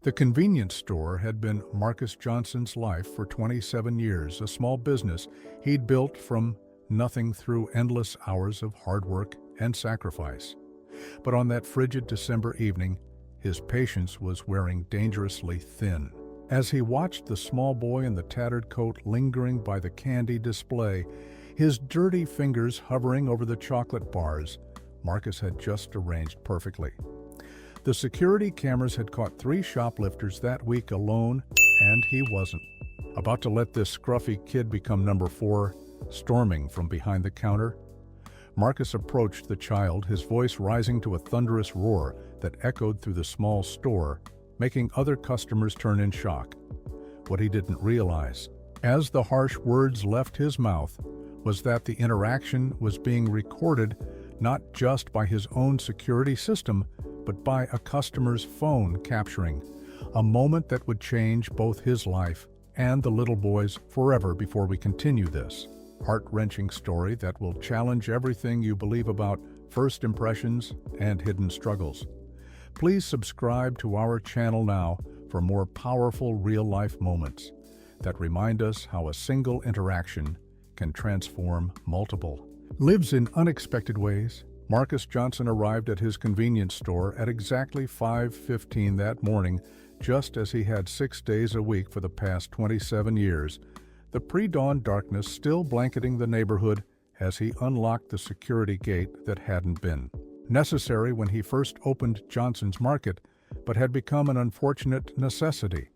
The convenience store had been Marcus Johnson's life for 27 years, a small business he'd built from nothing through endless hours of hard work and sacrifice. But on that frigid December evening, his patience was wearing dangerously thin. As he watched the small boy in the tattered coat lingering by the candy display, his dirty fingers hovering over the chocolate bars Marcus had just arranged perfectly. The security cameras had caught 3 shoplifters that week alone, and he wasn't. About to let this scruffy kid become number 4, storming from behind the counter, Marcus approached the child, his voice rising to a thunderous roar that echoed through the small store, making other customers turn in shock. What he didn't realize, as the harsh words left his mouth, was that the interaction was being recorded not just by his own security system, but by a customer's phone, capturing a moment that would change both his life and the little boy's forever. Before we continue this heart-wrenching story that will challenge everything you believe about first impressions and hidden struggles, please subscribe to our channel now for more powerful real-life moments that remind us how a single interaction can transform multiple lives in unexpected ways. Marcus Johnson arrived at his convenience store at exactly 5:15 that morning, just as he had 6 days a week for the past 27 years, the pre-dawn darkness still blanketing the neighborhood as he unlocked the security gate that hadn't been necessary when he first opened Johnson's Market, but had become an unfortunate necessity.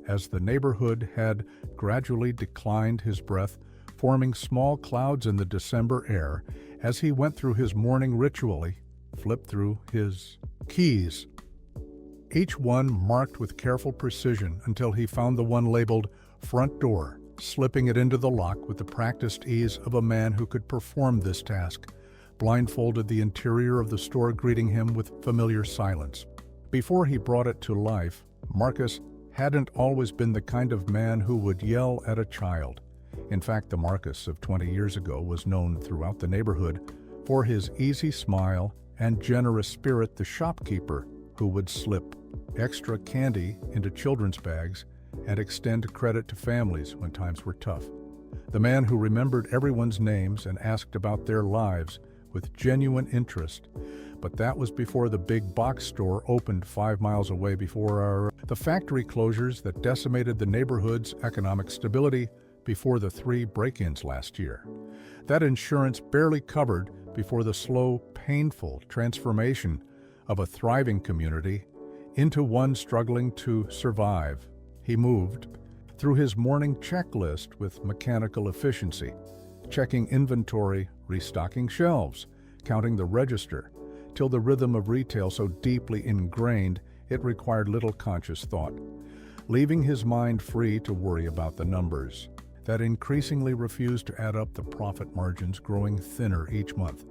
As the neighborhood had gradually declined, his breath forming small clouds in the December air, as he went through his morning ritually, flipped through his keys, each one marked with careful precision until he found the one labeled front door, slipping it into the lock with the practiced ease of a man who could perform this task, blindfolded the interior of the store greeting him with familiar silence. Before he brought it to life, Marcus hadn't always been the kind of man who would yell at a child. In fact, the Marcus of 20 years ago was known throughout the neighborhood for his easy smile and generous spirit, the shopkeeper who would slip extra candy into children's bags and extend credit to families when times were tough. The man who remembered everyone's names and asked about their lives with genuine interest. But that was before the big box store opened 5 miles away, before the factory closures that decimated the neighborhood's economic stability, before the 3 break-ins last year. That insurance barely covered before the slow, painful transformation of a thriving community into one struggling to survive. He moved through his morning checklist with mechanical efficiency, checking inventory, restocking shelves, counting the register, till the rhythm of retail so deeply ingrained it required little conscious thought, leaving his mind free to worry about the numbers that increasingly refused to add up, the profit margins growing thinner each month,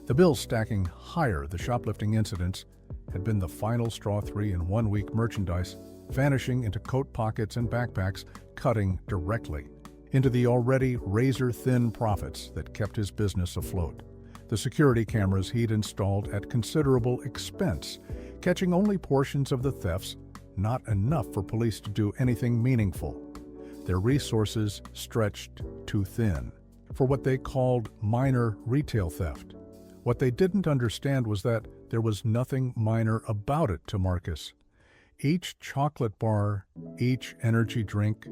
the bills stacking higher. The shoplifting incidents had been the final straw. 3-in-1 week merchandise vanishing into coat pockets and backpacks, cutting directly into the already razor-thin profits that kept his business afloat. The security cameras he'd installed at considerable expense, catching only portions of the thefts, not enough for police to do anything meaningful. Their resources stretched too thin for what they called minor retail theft. What they didn't understand was that there was nothing minor about it to Marcus. Each chocolate bar, each energy drink,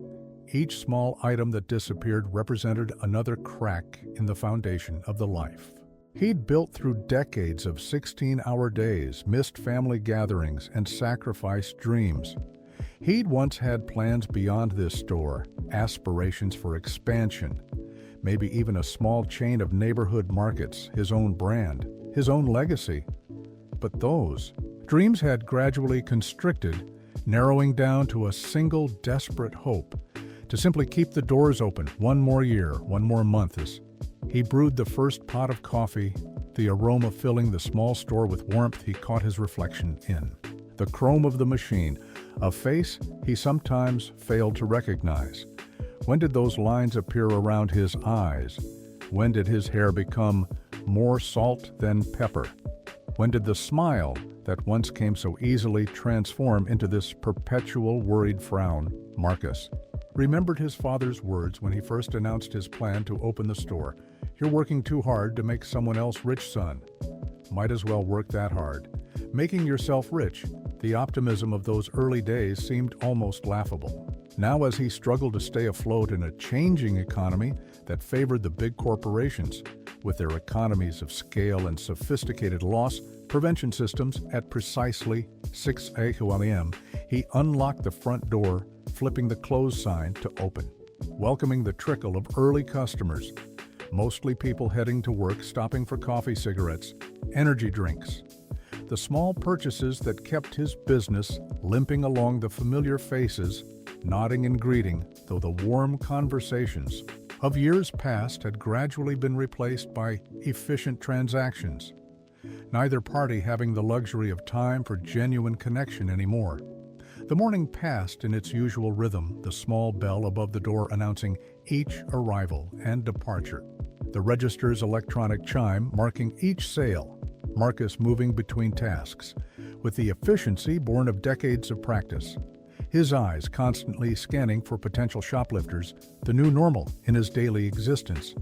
each small item that disappeared represented another crack in the foundation of the life he'd built through decades of 16-hour days, missed family gatherings, and sacrificed dreams. He'd once had plans beyond this store, aspirations for expansion, maybe even a small chain of neighborhood markets, his own brand, his own legacy. But those dreams had gradually constricted, narrowing down to a single desperate hope: to simply keep the doors open one more year, one more month. As he brewed the first pot of coffee, the aroma filling the small store with warmth, he caught his reflection in the chrome of the machine, a face he sometimes failed to recognize. When did those lines appear around his eyes? When did his hair become more salt than pepper? When did the smile that once came so easily transform into this perpetual worried frown? Marcus remembered his father's words when he first announced his plan to open the store. "You're working too hard to make someone else rich, son. Might as well work that hard. Making yourself rich." The optimism of those early days seemed almost laughable. Now, as he struggled to stay afloat in a changing economy that favored the big corporations, with their economies of scale and sophisticated loss prevention systems at precisely 6 a.m., he unlocked the front door, flipping the close sign to open, welcoming the trickle of early customers, mostly people heading to work, stopping for coffee, cigarettes, energy drinks. The small purchases that kept his business limping along, the familiar faces nodding and greeting, though the warm conversations of years past had gradually been replaced by efficient transactions, neither party having the luxury of time for genuine connection anymore. The morning passed in its usual rhythm, the small bell above the door announcing each arrival and departure, the register's electronic chime marking each sale, Marcus moving between tasks, with the efficiency born of decades of practice, his eyes constantly scanning for potential shoplifters, the new normal in his daily existence.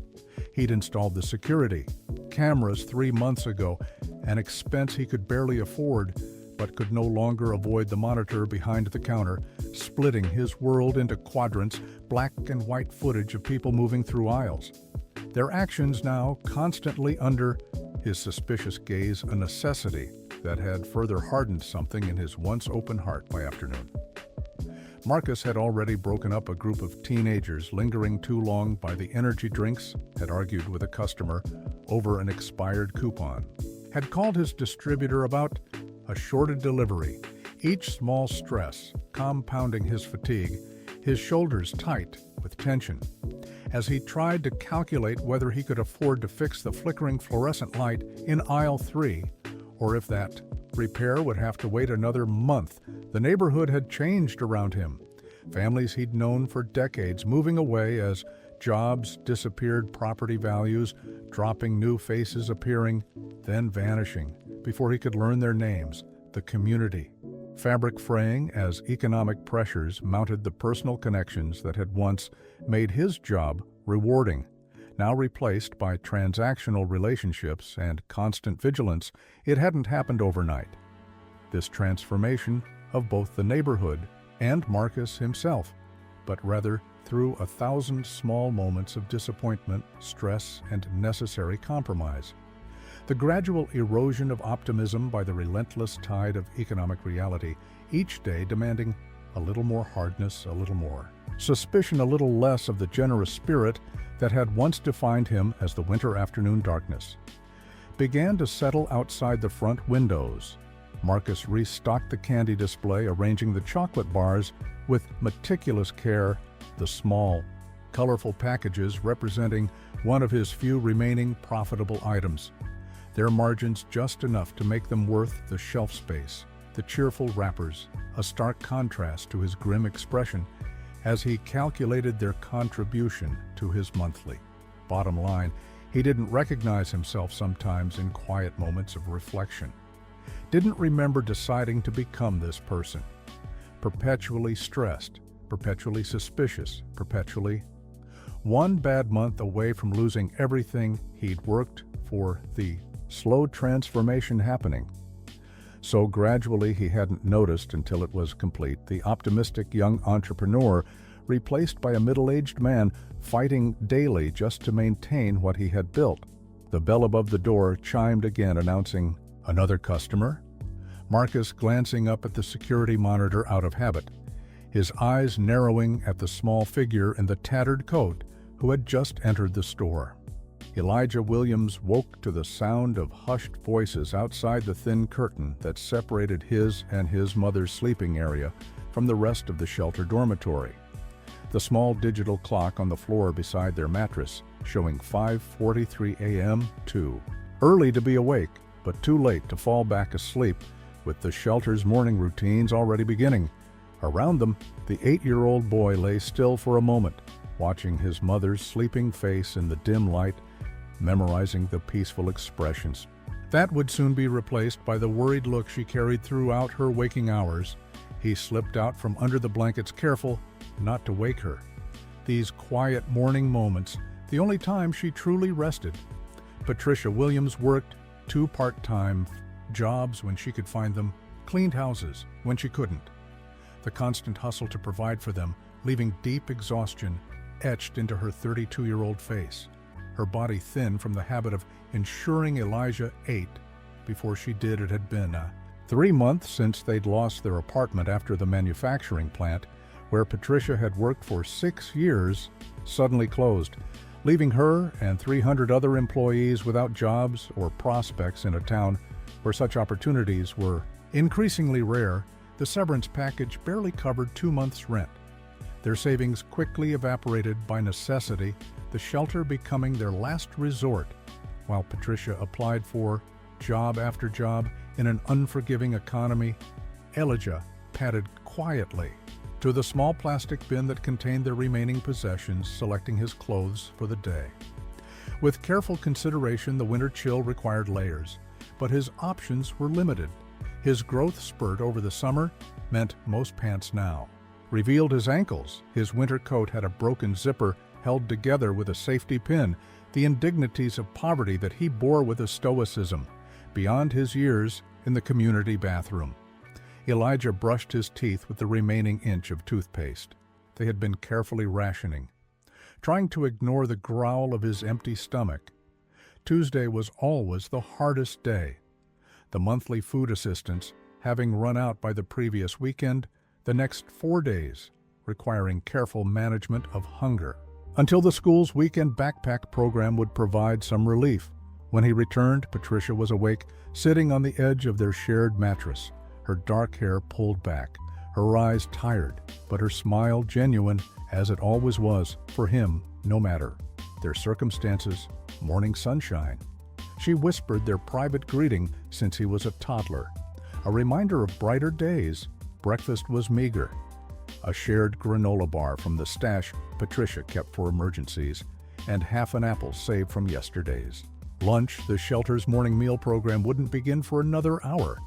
He'd installed the security cameras 3 months ago, an expense he could barely afford, but could no longer avoid the monitor behind the counter, splitting his world into quadrants, black and white footage of people moving through aisles. Their actions now constantly under his suspicious gaze, a necessity that had further hardened something in his once open heart by afternoon. Marcus had already broken up a group of teenagers lingering too long by the energy drinks, had argued with a customer over an expired coupon, had called his distributor about a shorted delivery, each small stress compounding his fatigue, his shoulders tight with tension, as he tried to calculate whether he could afford to fix the flickering fluorescent light in aisle 3, or if that repair would have to wait another month. The neighborhood had changed around him. Families he'd known for decades moving away as jobs disappeared, property values dropping, new faces appearing, then vanishing before he could learn their names. The community fabric fraying as economic pressures mounted the personal connections that had once made his job rewarding, now replaced by transactional relationships and constant vigilance. It hadn't happened overnight. This transformation of both the neighborhood and Marcus himself, but rather through 1,000 small moments of disappointment, stress, and necessary compromise. The gradual erosion of optimism by the relentless tide of economic reality, each day demanding a little more hardness, a little more suspicion, a little less of the generous spirit that had once defined him as the winter afternoon darkness, began to settle outside the front windows. Marcus restocked the candy display, arranging the chocolate bars with meticulous care, the small, colorful packages representing one of his few remaining profitable items, their margins just enough to make them worth the shelf space. The cheerful wrappers, a stark contrast to his grim expression as he calculated their contribution to his monthly bottom line. He didn't recognize himself sometimes in quiet moments of reflection. Didn't remember deciding to become this person. Perpetually stressed, perpetually suspicious, perpetually one bad month away from losing everything he'd worked for, the slow transformation happening. So gradually he hadn't noticed until it was complete. The optimistic young entrepreneur replaced by a middle-aged man fighting daily just to maintain what he had built. The bell above the door chimed again, announcing another customer. Marcus glancing up at the security monitor out of habit, his eyes narrowing at the small figure in the tattered coat who had just entered the store. Elijah Williams woke to the sound of hushed voices outside the thin curtain that separated his and his mother's sleeping area from the rest of the shelter dormitory. The small digital clock on the floor beside their mattress showing 5:43 a.m. Too early to be awake, but too late to fall back asleep, with the shelter's morning routines already beginning. Around them, the 8-year-old boy lay still for a moment, watching his mother's sleeping face in the dim light, memorizing the peaceful expressions. That would soon be replaced by the worried look she carried throughout her waking hours. He slipped out from under the blankets, careful not to wake her. These quiet morning moments, the only time she truly rested. Patricia Williams worked 2 part-time jobs when she could find them, cleaned houses when she couldn't. The constant hustle to provide for them, leaving deep exhaustion etched into her 32-year-old face, her body thin from the habit of ensuring Elijah ate before she did. It had been 3 months since they'd lost their apartment after the manufacturing plant, where Patricia had worked for 6 years, suddenly closed, leaving her and 300 other employees without jobs or prospects in a town where such opportunities were increasingly rare. The severance package barely covered 2 months' rent. Their savings quickly evaporated by necessity, the shelter becoming their last resort, while Patricia applied for job after job in an unforgiving economy. Elijah padded quietly to the small plastic bin that contained their remaining possessions, selecting his clothes for the day. With careful consideration, the winter chill required layers, but his options were limited. His growth spurt over the summer meant most pants now revealed his ankles. His winter coat had a broken zipper held together with a safety pin, the indignities of poverty that he bore with a stoicism beyond his years in the community bathroom. Elijah brushed his teeth with the remaining inch of toothpaste. They had been carefully rationing, trying to ignore the growl of his empty stomach. Tuesday was always the hardest day. The monthly food assistance having run out by the previous weekend, the next 4 days requiring careful management of hunger, until the school's weekend backpack program would provide some relief. When he returned, Patricia was awake, sitting on the edge of their shared mattress, her dark hair pulled back, her eyes tired, but her smile genuine, as it always was for him, no matter their circumstances. Morning sunshine. She whispered their private greeting since he was a toddler, a reminder of brighter days. Breakfast was meager. A shared granola bar from the stash Patricia kept for emergencies, and half an apple saved from yesterday's. Lunch, the shelter's morning meal program, wouldn't begin for another hour,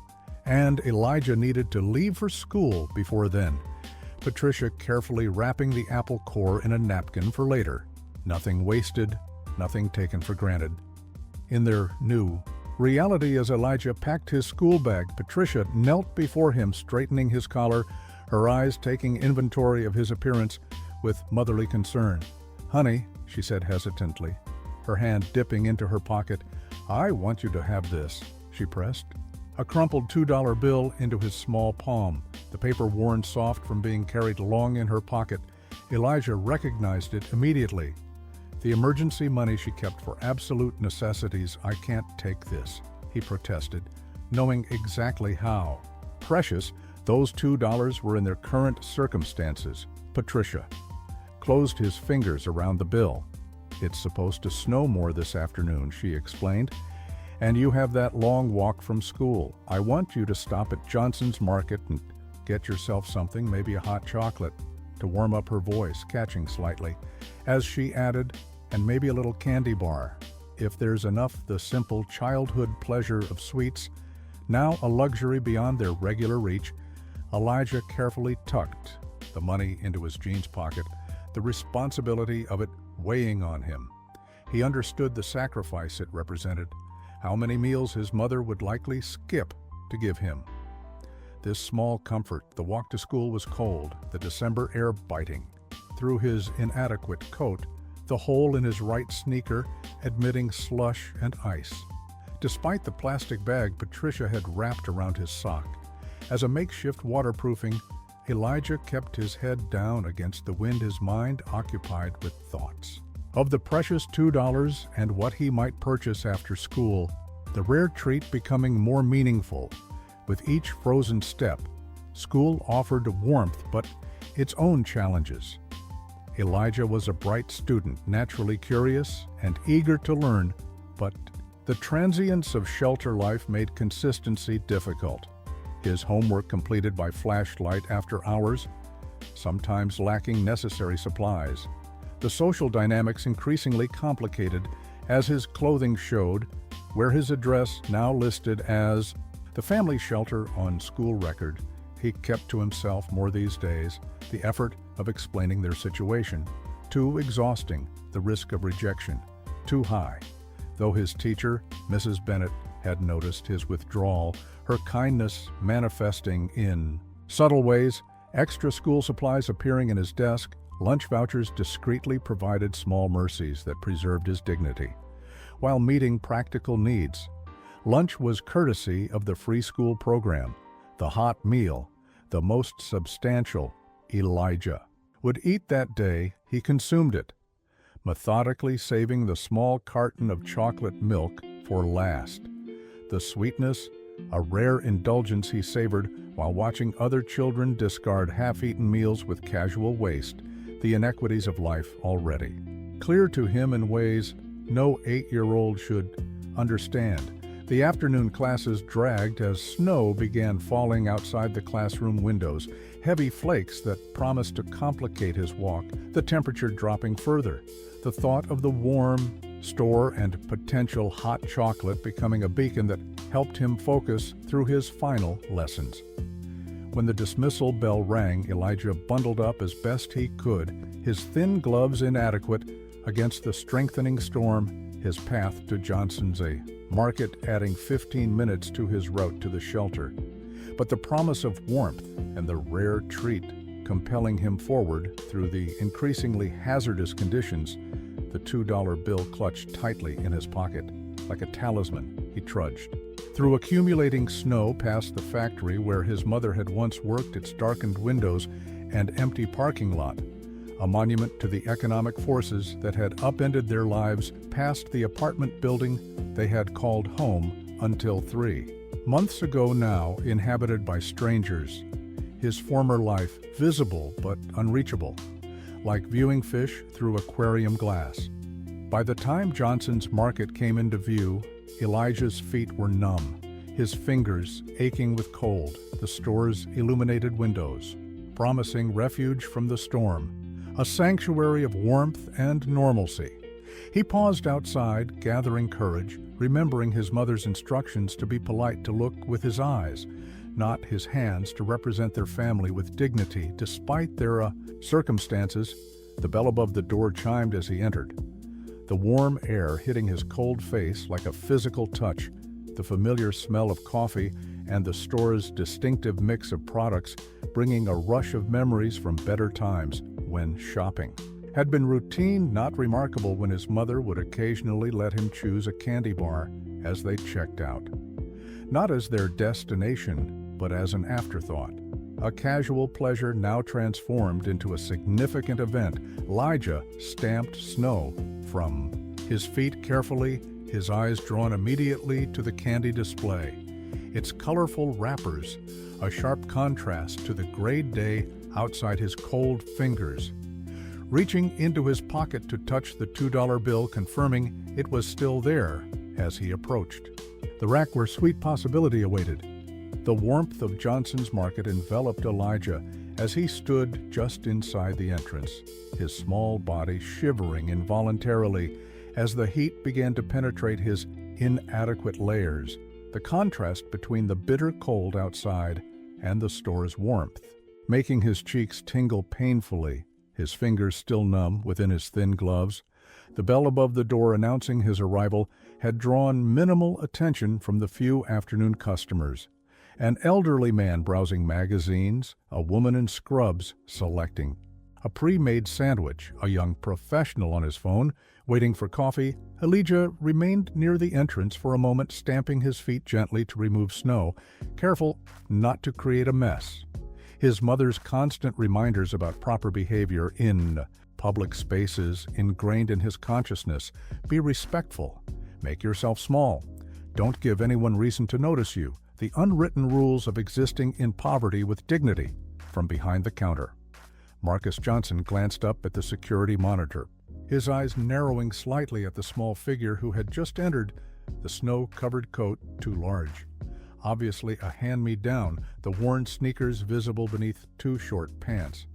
and Elijah needed to leave for school before then. Patricia carefully wrapping the apple core in a napkin for later. Nothing wasted, nothing taken for granted. In their new reality, as Elijah packed his school bag, Patricia knelt before him, straightening his collar, her eyes taking inventory of his appearance with motherly concern. "Honey," she said hesitantly, her hand dipping into her pocket, "I want you to have this," she pressed. A crumpled $2 bill into his small palm, the paper worn soft from being carried long in her pocket. Elijah recognized it immediately. The emergency money she kept for absolute necessities. "I can't take this," he protested, knowing exactly how precious those $2 were in their current circumstances. Patricia closed his fingers around the bill. "It's supposed to snow more this afternoon," she explained, "and you have that long walk from school. I want you to stop at Johnson's Market and get yourself something, maybe a hot chocolate," to warm up her voice, catching slightly, as she added, "and maybe a little candy bar. If there's enough, the simple childhood pleasure of sweets, now a luxury beyond their regular reach." Elijah carefully tucked the money into his jeans pocket, the responsibility of it weighing on him. He understood the sacrifice it represented, how many meals his mother would likely skip to give him. This small comfort. The walk to school was cold, the December air biting through his inadequate coat, the hole in his right sneaker admitting slush and ice. Despite the plastic bag Patricia had wrapped around his sock as a makeshift waterproofing, Elijah kept his head down against the wind, his mind occupied with thoughts of the precious $2 and what he might purchase after school, the rare treat becoming more meaningful. With each frozen step, school offered warmth but its own challenges. Elijah was a bright student, naturally curious and eager to learn, but the transience of shelter life made consistency difficult. His homework completed by flashlight after hours, sometimes lacking necessary supplies. The social dynamics increasingly complicated, as his clothing showed, where his address now listed as the family shelter on school record. He kept to himself more these days, the effort of explaining their situation. Too exhausting, the risk of rejection. Too high. Though his teacher, Mrs. Bennett, had noticed his withdrawal, her kindness manifesting in subtle ways, extra school supplies appearing in his desk, lunch vouchers discreetly provided small mercies that preserved his dignity. While meeting practical needs, lunch was courtesy of the free school program. The hot meal, the most substantial, Elijah would eat that day. He consumed it, methodically saving the small carton of chocolate milk for last. The sweetness, a rare indulgence he savored while watching other children discard half-eaten meals with casual waste, the inequities of life already clear to him in ways no 8-year-old should understand. The afternoon classes dragged as snow began falling outside the classroom windows, heavy flakes that promised to complicate his walk, the temperature dropping further. The thought of the warm store and potential hot chocolate becoming a beacon that helped him focus through his final lessons. When the dismissal bell rang, Elijah bundled up as best he could, his thin gloves inadequate against the strengthening storm, his path to Johnson's Market adding 15 minutes to his route to the shelter. But the promise of warmth and the rare treat compelling him forward through the increasingly hazardous conditions, the $2 bill clutched tightly in his pocket. Like a talisman, he trudged through accumulating snow past the factory where his mother had once worked, its darkened windows and empty parking lot, a monument to the economic forces that had upended their lives, past the apartment building they had called home until 3 months ago now, inhabited by strangers, his former life visible but unreachable, like viewing fish through aquarium glass. By the time Johnson's Market came into view, Elijah's feet were numb, his fingers aching with cold, the store's illuminated windows promising refuge from the storm, a sanctuary of warmth and normalcy. He paused outside, gathering courage, remembering his mother's instructions to be polite, to look with his eyes, not his hands, to represent their family with dignity despite their circumstances. The bell above the door chimed as he entered, the warm air hitting his cold face like a physical touch, the familiar smell of coffee and the store's distinctive mix of products bringing a rush of memories from better times when shopping had been routine, not remarkable when his mother would occasionally let him choose a candy bar as they checked out. Not as their destination, but as an afterthought. A casual pleasure now transformed into a significant event. Elijah stamped snow from his feet carefully, his eyes drawn immediately to the candy display. Its colorful wrappers, a sharp contrast to the grayed day outside his cold fingers. Reaching into his pocket to touch the $2 bill, confirming it was still there as he approached the rack where sweet possibility awaited. The warmth of Johnson's Market enveloped Elijah as he stood just inside the entrance, his small body shivering involuntarily as the heat began to penetrate his inadequate layers, the contrast between the bitter cold outside and the store's warmth, making his cheeks tingle painfully, his fingers still numb within his thin gloves. The bell above the door announcing his arrival had drawn minimal attention from the few afternoon customers. An elderly man browsing magazines, a woman in scrubs selecting a pre-made sandwich, a young professional on his phone, waiting for coffee. Elijah remained near the entrance for a moment, stamping his feet gently to remove snow, careful not to create a mess. His mother's constant reminders about proper behavior in public spaces ingrained in his consciousness. Be respectful. Make yourself small. Don't give anyone reason to notice you. The unwritten rules of existing in poverty with dignity from behind the counter. Marcus Johnson glanced up at the security monitor, his eyes narrowing slightly at the small figure who had just entered, the snow-covered coat too large. Obviously a hand-me-down, the worn sneakers visible beneath too short pants.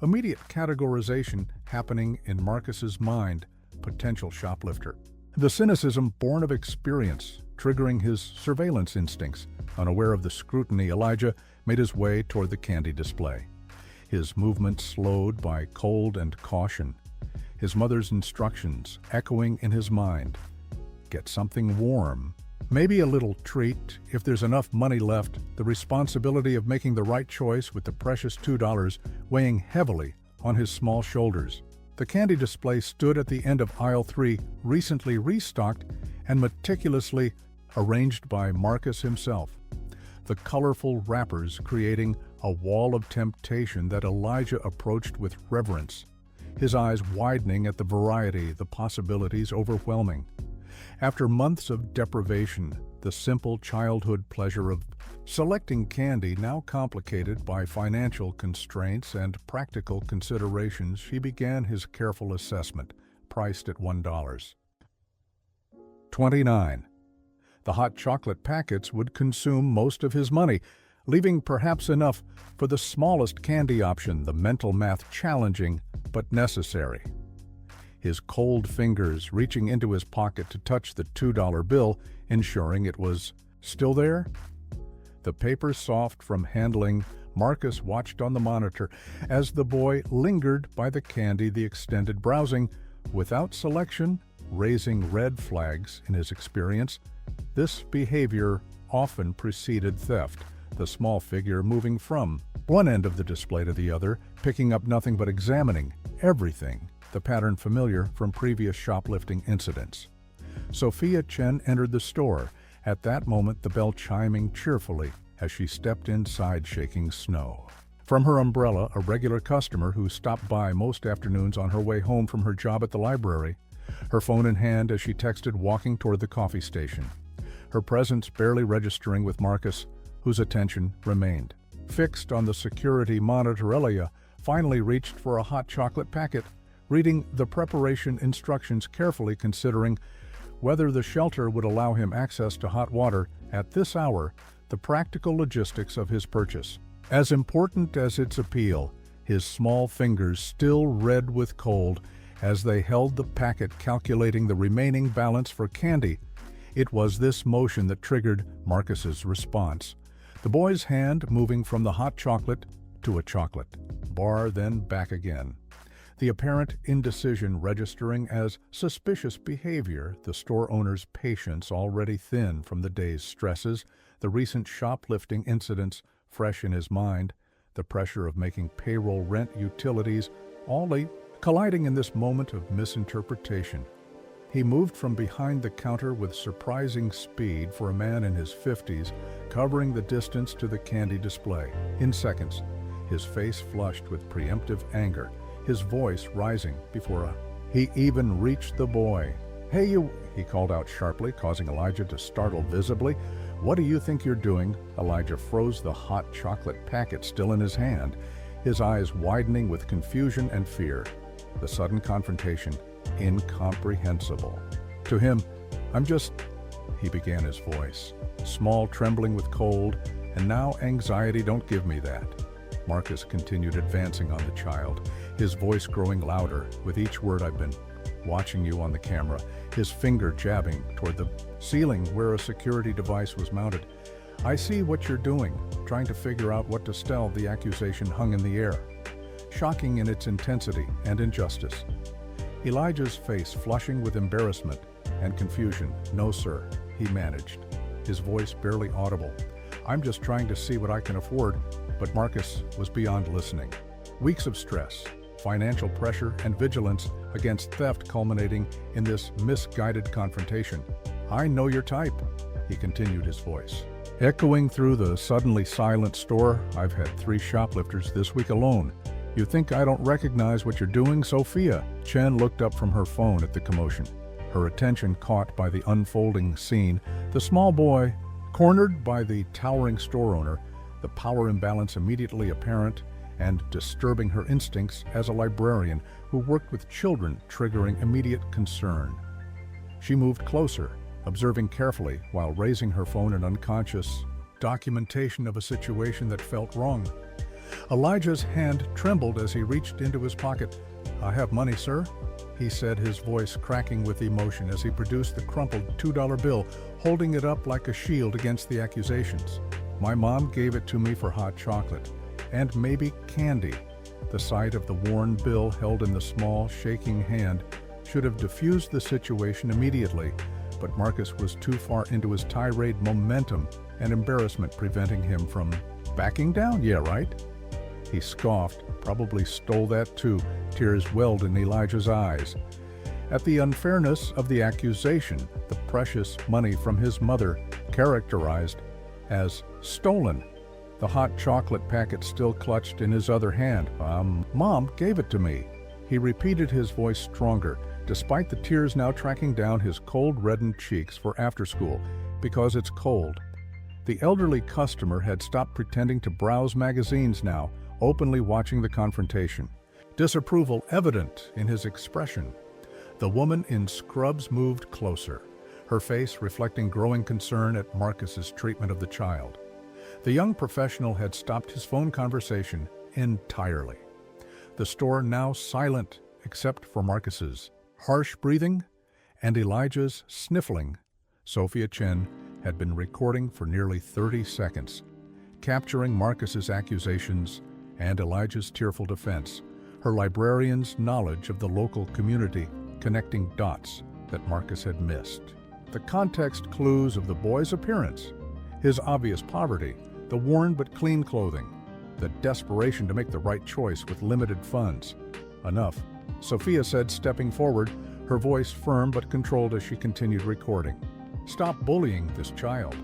Immediate categorization happening in Marcus's mind, potential shoplifter. The cynicism born of experience, triggering his surveillance instincts. Unaware of the scrutiny, Elijah made his way toward the candy display. His movement slowed by cold and caution, his mother's instructions echoing in his mind. Get something warm. Maybe a little treat, if there's enough money left, the responsibility of making the right choice with the precious $2 weighing heavily on his small shoulders. The candy display stood at the end of aisle 3, recently restocked and meticulously arranged by Marcus himself. The colorful wrappers creating a wall of temptation that Elijah approached with reverence, his eyes widening at the variety, the possibilities overwhelming. After months of deprivation, the simple childhood pleasure of selecting candy now complicated by financial constraints and practical considerations, she began his careful assessment, priced at $1. 29. The hot chocolate packets would consume most of his money, leaving perhaps enough for the smallest candy option, the mental math challenging but necessary. His cold fingers reaching into his pocket to touch the $2 bill, ensuring it was still there. The paper soft from handling, Marcus watched on the monitor as the boy lingered by the candy, the extended browsing, without selection, raising red flags in his experience. This behavior often preceded theft, the small figure moving from one end of the display to the other, picking up nothing but examining everything, the pattern familiar from previous shoplifting incidents. Sophia Chen entered the store, at that moment the bell chiming cheerfully as she stepped inside shaking snow. From her umbrella, a regular customer who stopped by most afternoons on her way home from her job at the library, her phone in hand as she texted walking toward the coffee station. Her presence barely registering with Marcus, whose attention remained fixed on the security monitor. Elia finally reached for a hot chocolate packet, reading the preparation instructions carefully, considering whether the shelter would allow him access to hot water at this hour, the practical logistics of his purchase. As important as its appeal, his small fingers still red with cold as they held the packet, calculating the remaining balance for candy. It was this motion that triggered Marcus's response. The boy's hand moving from the hot chocolate to a chocolate bar, then back again. The apparent indecision registering as suspicious behavior, the store owner's patience already thin from the day's stresses, the recent shoplifting incidents fresh in his mind, the pressure of making payroll, rent, utilities, all colliding in this moment of misinterpretation. He moved from behind the counter with surprising speed for a man in his 50s, covering the distance to the candy display. In seconds, his face flushed with preemptive anger, his voice rising before he even reached the boy. "Hey, you," he called out sharply, causing Elijah to startle visibly. "What do you think you're doing?" Elijah froze the hot chocolate packet still in his hand, his eyes widening with confusion and fear. The sudden confrontation incomprehensible. To him, he began, his voice small, trembling with cold, and now anxiety. "Don't give me that." Marcus continued advancing on the child, his voice growing louder with each word. "I've been watching you on the camera," his finger jabbing toward the ceiling where a security device was mounted. "I see what you're doing, trying to figure out what to tell." The accusation hung in the air, shocking in its intensity and injustice. Elijah's face flushing with embarrassment and confusion. "No, sir," he managed, his voice barely audible. "I'm just trying to see what I can afford." But Marcus was beyond listening. Weeks of stress, financial pressure, and vigilance against theft culminating in this misguided confrontation. "I know your type," he continued, his voice echoing through the suddenly silent store. "I've had 3 shoplifters this week alone. You think I don't recognize what you're doing?" Sophia Chen looked up from her phone at the commotion, her attention caught by the unfolding scene. The small boy, cornered by the towering store owner, the power imbalance immediately apparent and disturbing her instincts as a librarian who worked with children, triggering immediate concern. She moved closer, observing carefully while raising her phone in unconscious documentation of a situation that felt wrong. Elijah's hand trembled as he reached into his pocket. "I have money, sir," he said, his voice cracking with emotion as he produced the crumpled $2 bill, holding it up like a shield against the accusations. My mom gave it to me for hot chocolate and maybe candy. The sight of the worn bill held in the small, shaking hand should have diffused the situation immediately, but Marcus was too far into his tirade, momentum and embarrassment preventing him from backing down. Yeah, right? He scoffed, probably stole that too. Tears welled in Elijah's eyes. At the unfairness of the accusation, the precious money from his mother characterized as stolen. The hot chocolate packet still clutched in his other hand. Mom gave it to me. He repeated, his voice stronger, despite the tears now tracking down his cold, reddened cheeks for after school, because it's cold. The elderly customer had stopped pretending to browse magazines now, openly watching the confrontation. Disapproval evident in his expression. The woman in scrubs moved closer, her face reflecting growing concern at Marcus's treatment of the child. The young professional had stopped his phone conversation entirely. The store now silent except for Marcus's harsh breathing and Elijah's sniffling. Sophia Chen had been recording for nearly 30 seconds, capturing Marcus's accusations and Elijah's tearful defense, her librarian's knowledge of the local community connecting dots that Marcus had missed. The context clues of the boy's appearance, his obvious poverty, the worn but clean clothing, the desperation to make the right choice with limited funds. Enough, Sophia said, stepping forward, her voice firm but controlled as she continued recording. Stop bullying this child.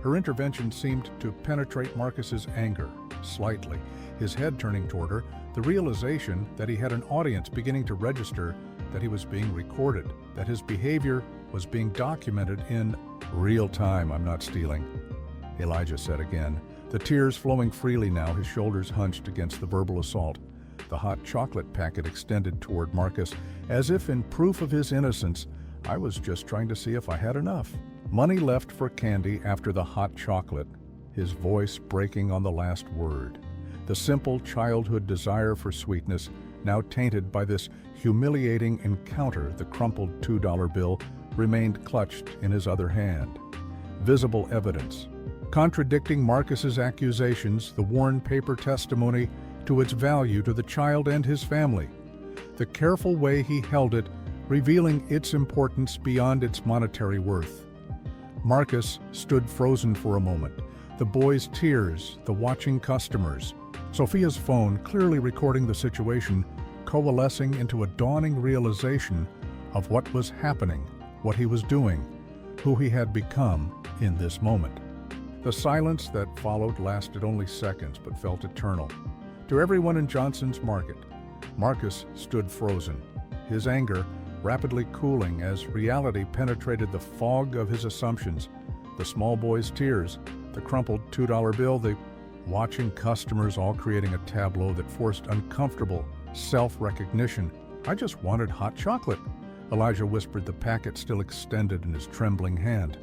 Her intervention seemed to penetrate Marcus's anger, slightly, his head turning toward her, the realization that he had an audience beginning to register, that he was being recorded, that his behavior was being documented in real time. I'm not stealing, Elijah said again, the tears flowing freely now, his shoulders hunched against the verbal assault. The hot chocolate packet extended toward Marcus, as if in proof of his innocence. I was just trying to see if I had enough. Money left for candy after the hot chocolate, his voice breaking on the last word. The simple childhood desire for sweetness, now tainted by this humiliating encounter. The crumpled $2 bill remained clutched in his other hand. Visible evidence, contradicting Marcus's accusations, the worn paper testimony to its value to the child and his family. The careful way he held it, revealing its importance beyond its monetary worth. Marcus stood frozen for a moment, the boy's tears, the watching customers. Sophia's phone clearly recording the situation, coalescing into a dawning realization of what was happening, what he was doing, who he had become in this moment. The silence that followed lasted only seconds but felt eternal. To everyone in Johnson's Market, Marcus stood frozen, his anger rapidly cooling as reality penetrated the fog of his assumptions. The small boy's tears, the crumpled $2 bill, the watching customers, all creating a tableau that forced uncomfortable self-recognition. I just wanted hot chocolate, Elijah whispered, the packet still extended in his trembling hand.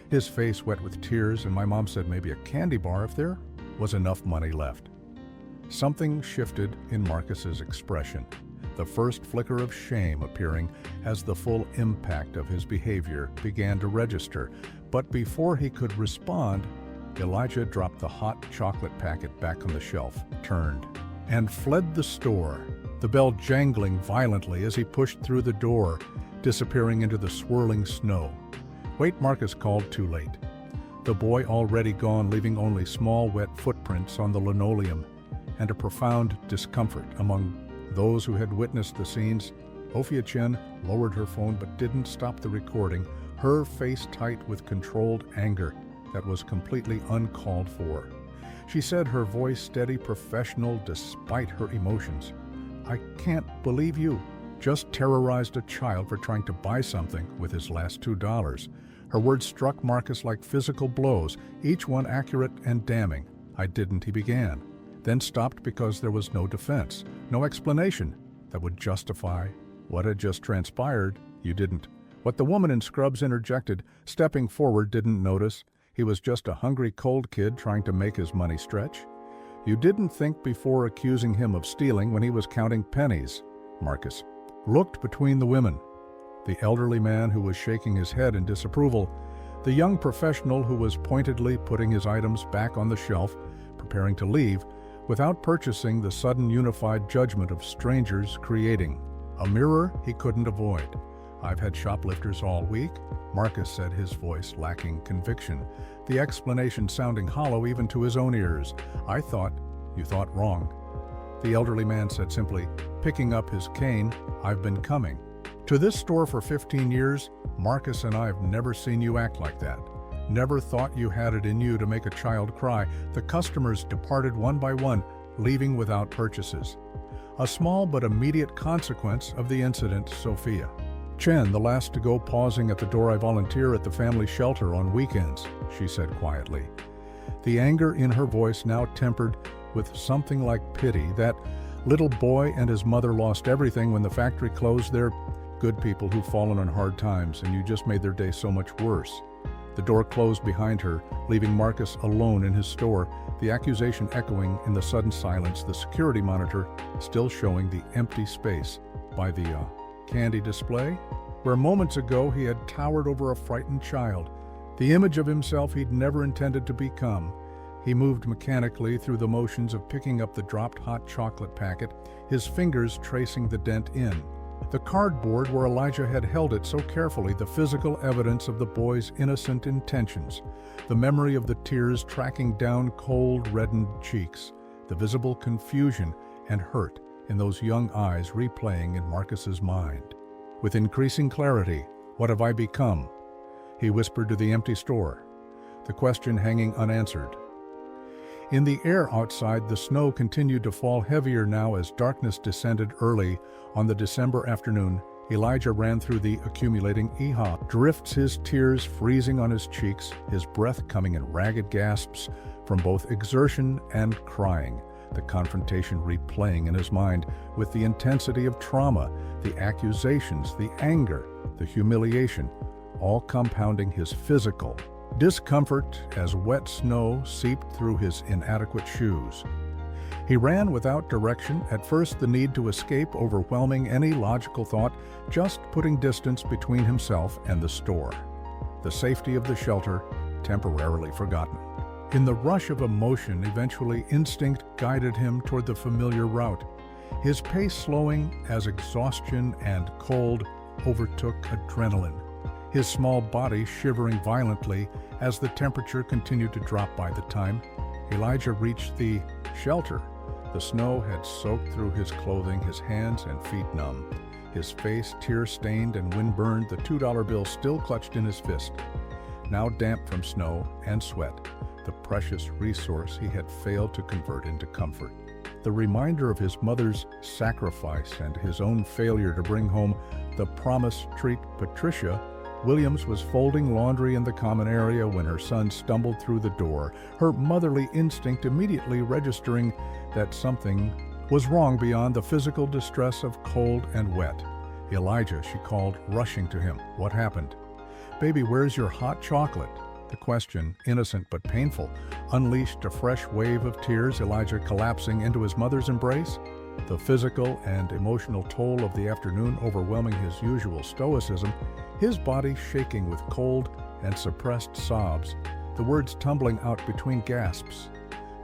His face wet with tears, and my mom said maybe a candy bar if there was enough money left. Something shifted in Marcus's expression, the first flicker of shame appearing as the full impact of his behavior began to register. But before he could respond, Elijah dropped the hot chocolate packet back on the shelf, turned, and fled the store, the bell jangling violently as he pushed through the door, disappearing into the swirling snow. Wait, Marcus called too late. The boy already gone, leaving only small wet footprints on the linoleum, and a profound discomfort among those who had witnessed the scenes. Sophia Chen lowered her phone but didn't stop the recording, her face tight with controlled anger that was completely uncalled for. She said, her voice steady, professional despite her emotions. I can't believe you just terrorized a child for trying to buy something with his last $2. Her words struck Marcus like physical blows, each one accurate and damning. I didn't, he began, then stopped because there was no defense, no explanation that would justify what had just transpired. You didn't. What the woman in scrubs interjected, stepping forward, didn't notice. He was just a hungry, cold kid trying to make his money stretch. You didn't think before accusing him of stealing when he was counting pennies, Marcus looked between the women. The elderly man who was shaking his head in disapproval, the young professional who was pointedly putting his items back on the shelf, preparing to leave, without purchasing the sudden unified judgment of strangers creating a mirror he couldn't avoid. "I've had shoplifters all week," Marcus said, his voice lacking conviction, the explanation sounding hollow even to his own ears. "I thought you thought wrong." The elderly man said simply, picking up his cane, "I've been coming to this store for 15 years. Marcus and I have never seen you act like that. Never thought you had it in you to make a child cry." The customers departed one by one, leaving without purchases. A small but immediate consequence of the incident, Sophia. "Chen, the last to go, pausing at the door. I volunteer at the family shelter on weekends," she said quietly. The anger in her voice now tempered with something like pity. "That little boy and his mother lost everything when the factory closed. They're good people who've fallen on hard times, and you just made their day so much worse." The door closed behind her, leaving Marcus alone in his store, the accusation echoing in the sudden silence, the security monitor still showing the empty space by the candy display, where moments ago he had towered over a frightened child, the image of himself he'd never intended to become. He moved mechanically through the motions of picking up the dropped hot chocolate packet, his fingers tracing the dent in the cardboard where Elijah had held it so carefully, the physical evidence of the boy's innocent intentions, the memory of the tears tracking down cold, reddened cheeks, the visible confusion and hurt in those young eyes replaying in Marcus's mind. With increasing clarity, "What have I become?" he whispered to the empty store, the question hanging unanswered. In the air outside, the snow continued to fall heavier now as darkness descended early on the December afternoon. Elijah ran through the accumulating drifts, his tears freezing on his cheeks, his breath coming in ragged gasps from both exertion and crying, the confrontation replaying in his mind with the intensity of trauma, the accusations, the anger, the humiliation, all compounding his physical discomfort as wet snow seeped through his inadequate shoes. He ran without direction, at first the need to escape overwhelming any logical thought, just putting distance between himself and the store. The safety of the shelter temporarily forgotten. In the rush of emotion, eventually instinct guided him toward the familiar route, his pace slowing as exhaustion and cold overtook adrenaline, his small body shivering violently as the temperature continued to drop. By the time Elijah reached the shelter, the snow had soaked through his clothing, his hands and feet numb, his face tear-stained and wind-burned, the $2 bill still clutched in his fist, now damp from snow and sweat, the precious resource he had failed to convert into comfort. The reminder of his mother's sacrifice and his own failure to bring home the promised treat. Patricia Williams was folding laundry in the common area when her son stumbled through the door, her motherly instinct immediately registering that something was wrong beyond the physical distress of cold and wet. "Elijah," she called, rushing to him. "What happened?" "Baby, where's your hot chocolate?" The question, innocent but painful, unleashed a fresh wave of tears, Elijah collapsing into his mother's embrace, the physical and emotional toll of the afternoon overwhelming his usual stoicism, his body shaking with cold and suppressed sobs, the words tumbling out between gasps.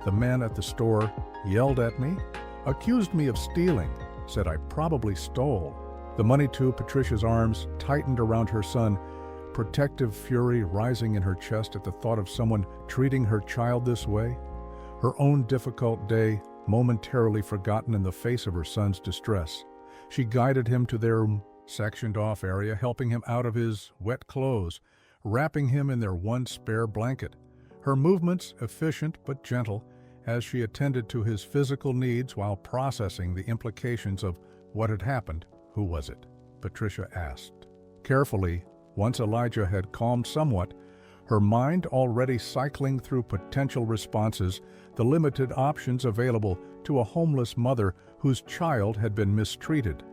"The man at the store yelled at me, accused me of stealing, said I probably stole." The money too. Patricia's arms tightened around her son, protective fury rising in her chest at the thought of someone treating her child this way. Her own difficult day momentarily forgotten in the face of her son's distress. She guided him to their sectioned-off area, helping him out of his wet clothes, wrapping him in their one spare blanket. Her movements efficient but gentle as she attended to his physical needs while processing the implications of what had happened. "Who was it?" Patricia asked. Carefully, once Elijah had calmed somewhat, her mind already cycling through potential responses, the limited options available to a homeless mother whose child had been mistreated.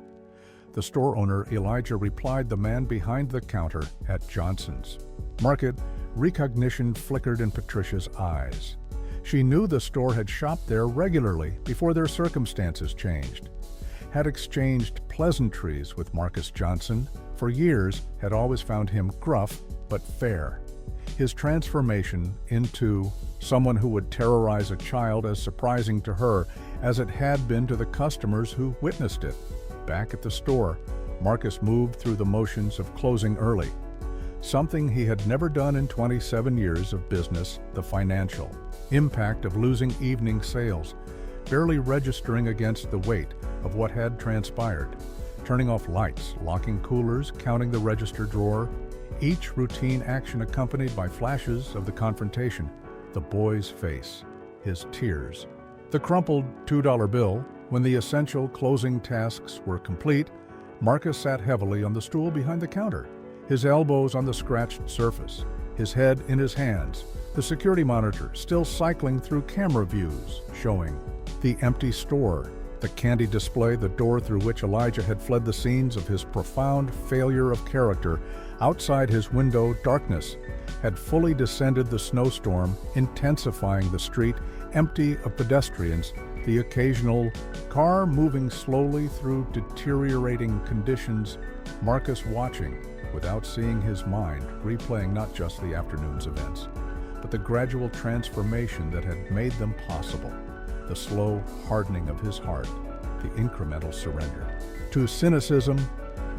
The store owner, Elijah, replied, "The man behind the counter at Johnson's Market." Recognition flickered in Patricia's eyes. She knew the store had shopped there regularly before their circumstances changed. had exchanged pleasantries with Marcus Johnson, for years had always found him gruff but fair. His transformation into someone who would terrorize a child as surprising to her as it had been to the customers who witnessed it. Back at the store, Marcus moved through the motions of closing early, something he had never done in 27 years of business, the financial impact of losing evening sales, barely registering against the weight of what had transpired, turning off lights, locking coolers, counting the register drawer, each routine action accompanied by flashes of the confrontation, the boy's face, his tears. The crumpled $2 bill. When the essential closing tasks were complete, Marcus sat heavily on the stool behind the counter, his elbows on the scratched surface, his head in his hands, the security monitor still cycling through camera views, showing the empty store, the candy display, the door through which Elijah had fled the scenes of his profound failure of character. Outside his window, darkness had fully descended the snowstorm, intensifying the street, empty of pedestrians, the occasional car moving slowly through deteriorating conditions, Marcus watching, without seeing his mind, replaying not just the afternoon's events, but the gradual transformation that had made them possible, the slow hardening of his heart, the incremental surrender to cynicism,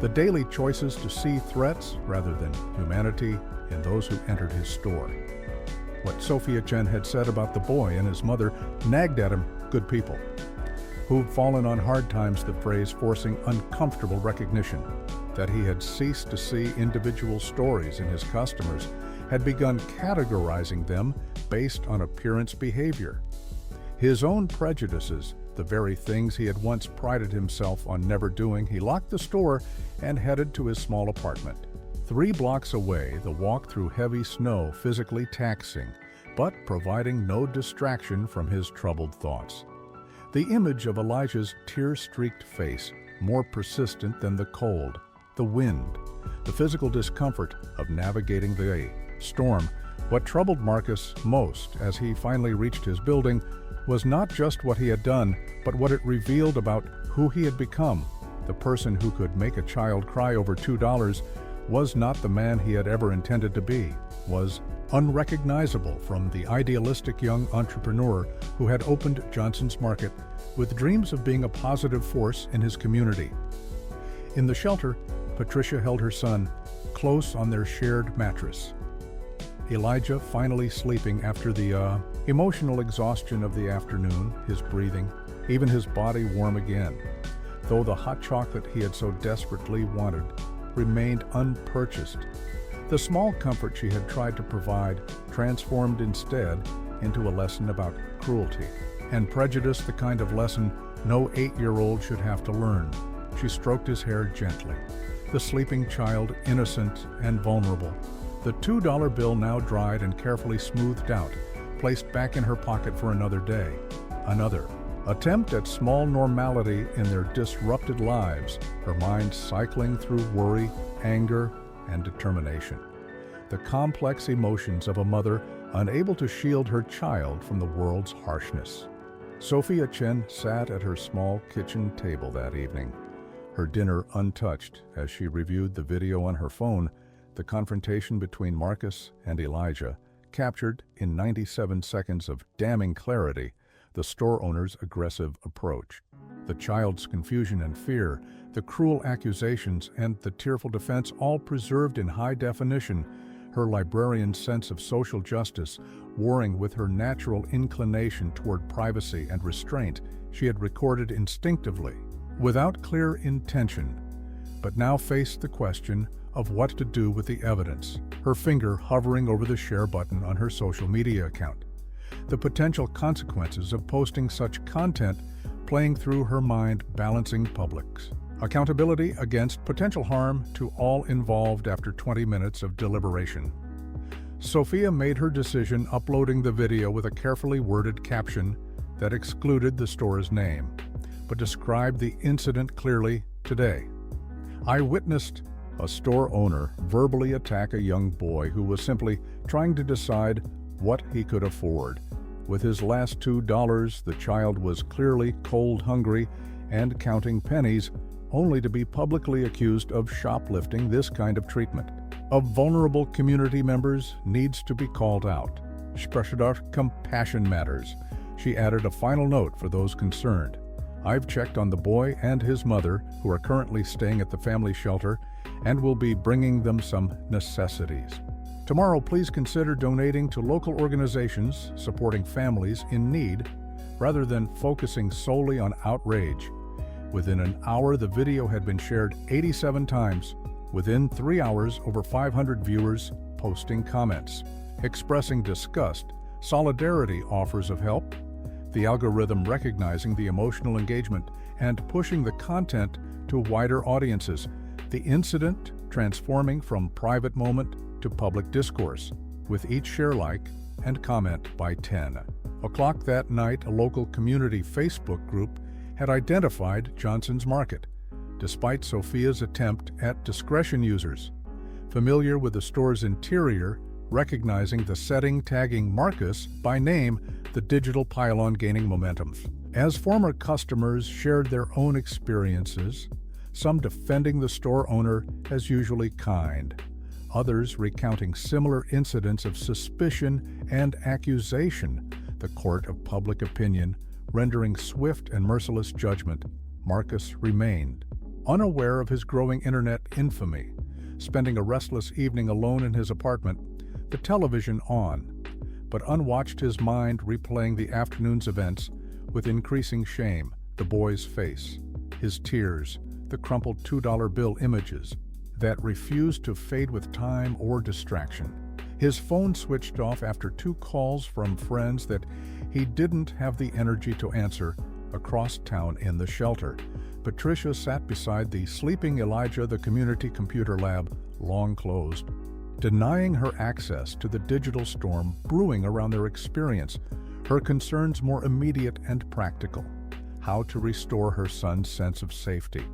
the daily choices to see threats rather than humanity in those who entered his store. What Sophia Chen had said about the boy and his mother nagged at him. Good people who'd fallen on hard times, the phrase forcing uncomfortable recognition that he had ceased to see individual stories in his customers, had begun categorizing them based on appearance behavior. His own prejudices, the very things he had once prided himself on never doing, he locked the store and headed to his small apartment. 3 blocks away, the walk through heavy snow physically taxing, but providing no distraction from his troubled thoughts. The image of Elijah's tear-streaked face, more persistent than the cold, the wind, the physical discomfort of navigating the storm. What troubled Marcus most as he finally reached his building was not just what he had done, but what it revealed about who he had become. The person who could make a child cry over $2 was not the man he had ever intended to be, was unrecognizable from the idealistic young entrepreneur who had opened Johnson's Market with dreams of being a positive force in his community. In the shelter, Patricia held her son close on their shared mattress. Elijah finally sleeping after the emotional exhaustion of the afternoon, his breathing, even his body warm again, though the hot chocolate he had so desperately wanted remained unpurchased. The small comfort she had tried to provide transformed instead into a lesson about cruelty and prejudice, the kind of lesson no 8-year-old should have to learn. She stroked his hair gently, the sleeping child innocent and vulnerable. The $2 bill now dried and carefully smoothed out, placed back in her pocket for another day. Another attempt at small normality in their disrupted lives, her mind cycling through worry, anger, and determination. The complex emotions of a mother unable to shield her child from the world's harshness. Sophia Chen sat at her small kitchen table that evening, her dinner untouched as she reviewed the video on her phone, the confrontation between Marcus and Elijah, captured in 97 seconds of damning clarity, the store owner's aggressive approach, the child's confusion and fear, the cruel accusations, and the tearful defense, all preserved in high definition, her librarian's sense of social justice warring with her natural inclination toward privacy and restraint she had recorded instinctively, without clear intention, but now faced the question of what to do with the evidence, her finger hovering over the share button on her social media account. The potential consequences of posting such content playing through her mind, balancing public's accountability against potential harm to all involved. After 20 minutes of deliberation, Sophia made her decision, uploading the video with a carefully worded caption that excluded the store's name, but described the incident clearly. Today, I witnessed a store owner verbally attack a young boy who was simply trying to decide what he could afford. With his last $2, the child was clearly cold hungry and counting pennies, only to be publicly accused of shoplifting. This kind of treatment of vulnerable community members needs to be called out. Sprecherdorf compassion matters. She added a final note for those concerned. I've checked on the boy and his mother, who are currently staying at the family shelter, and will be bringing them some necessities. Tomorrow, please consider donating to local organizations supporting families in need, rather than focusing solely on outrage. Within an hour, the video had been shared 87 times. Within 3 hours, over 500 viewers posting comments, expressing disgust, solidarity, offers of help, the algorithm recognizing the emotional engagement and pushing the content to wider audiences, the incident transforming from private moment to public discourse, with each share, like, and comment by 10 o'clock that night. A local community Facebook group had identified Johnson's Market, despite Sophia's attempt at discretion. Users familiar with the store's interior, recognizing the setting, tagging Marcus by name, the digital pylon gaining momentum. As former customers shared their own experiences, some defending the store owner as usually kind, others recounting similar incidents of suspicion and accusation, the court of public opinion rendering swift and merciless judgment, Marcus remained unaware of his growing internet infamy, spending a restless evening alone in his apartment, the television on, but unwatched, his mind replaying the afternoon's events with increasing shame, the boy's face, his tears, the crumpled $2 bill images that refused to fade with time or distraction. His phone switched off after 2 calls from friends that he didn't have the energy to answer across town. In the shelter, Patricia sat beside the sleeping Elijah, the community computer lab long closed, denying her access to the digital storm brewing around their experience, her concerns more immediate and practical. How to restore her son's sense of safety,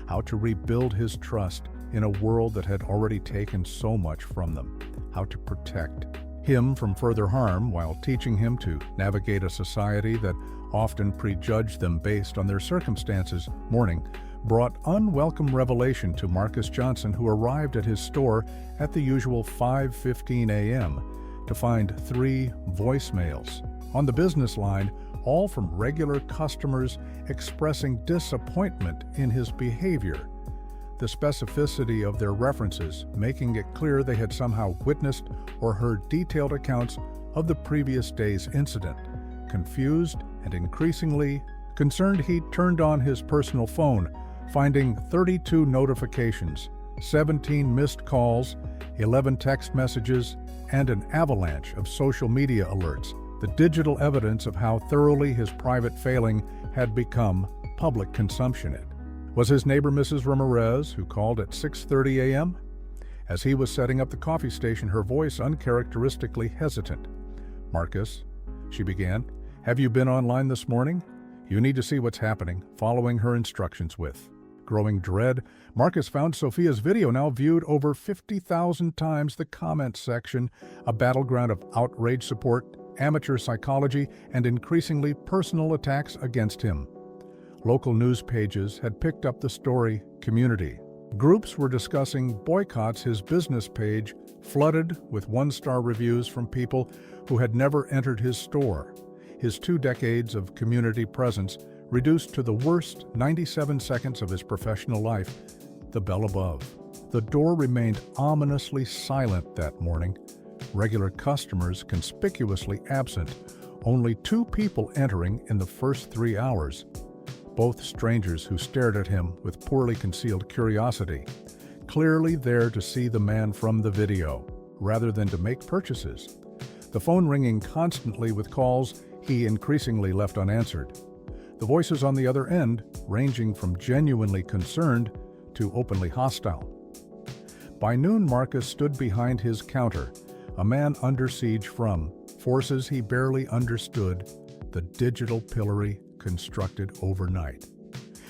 how to rebuild his trust in a world that had already taken so much from them, how to protect him from further harm while teaching him to navigate a society that often prejudged them based on their circumstances. Morning brought unwelcome revelation to Marcus Johnson, who arrived at his store at the usual 5:15 a.m. to find 3 voicemails on the business line, all from regular customers expressing disappointment in his behavior. The specificity of their references making it clear they had somehow witnessed or heard detailed accounts of the previous day's incident. Confused and increasingly concerned, he turned on his personal phone, finding 32 notifications, 17 missed calls, 11 text messages, and an avalanche of social media alerts, the digital evidence of how thoroughly his private failing had become public consumption. It was his neighbor, Mrs. Ramirez, who called at 6:30 a.m. As he was setting up the coffee station, her voice uncharacteristically hesitant. "Marcus," she began, "have you been online this morning? You need to see what's happening," following her instructions with growing dread. Marcus found Sophia's video, now viewed over 50,000 times, the comments section, a battleground of outrage, support, amateur psychology, and increasingly personal attacks against him. Local news pages had picked up the story. Community groups were discussing boycotts. His business page flooded with 1-star reviews from people who had never entered his store. His 2 decades of community presence reduced to the worst 97 seconds of his professional life. The bell above the door remained ominously silent that morning. Regular customers conspicuously absent, only 2 people entering in the first 3 hours. Both strangers who stared at him with poorly concealed curiosity, clearly there to see the man from the video, rather than to make purchases. The phone ringing constantly with calls he increasingly left unanswered. The voices on the other end ranging from genuinely concerned to openly hostile. By noon, Marcus stood behind his counter, a man under siege from forces he barely understood, the digital pillory constructed overnight.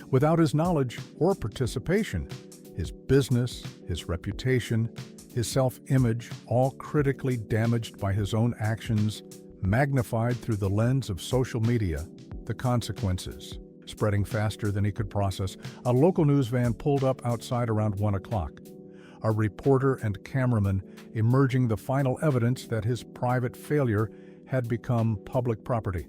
Without his knowledge or participation, his business, his reputation, his self-image, all critically damaged by his own actions, magnified through the lens of social media. The consequences. Spreading faster than he could process, a local news van pulled up outside around 1 o'clock. A reporter and cameraman emerging the final evidence that his private failure had become public property.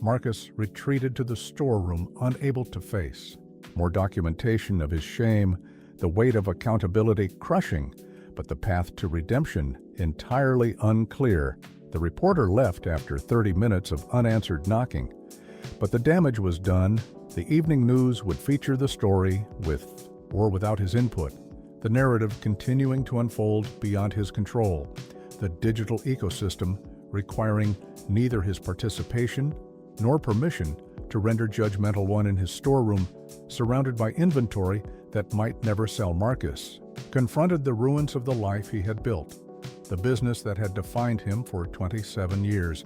Marcus retreated to the storeroom, unable to face more documentation of his shame, the weight of accountability crushing, but the path to redemption entirely unclear. The reporter left after 30 minutes of unanswered knocking, but the damage was done. The evening news would feature the story with or without his input, the narrative continuing to unfold beyond his control, the digital ecosystem requiring neither his participation nor permission to render judgmental one in his storeroom, surrounded by inventory that might never sell. Marcus confronted the ruins of the life he had built, the business that had defined him for 27 years,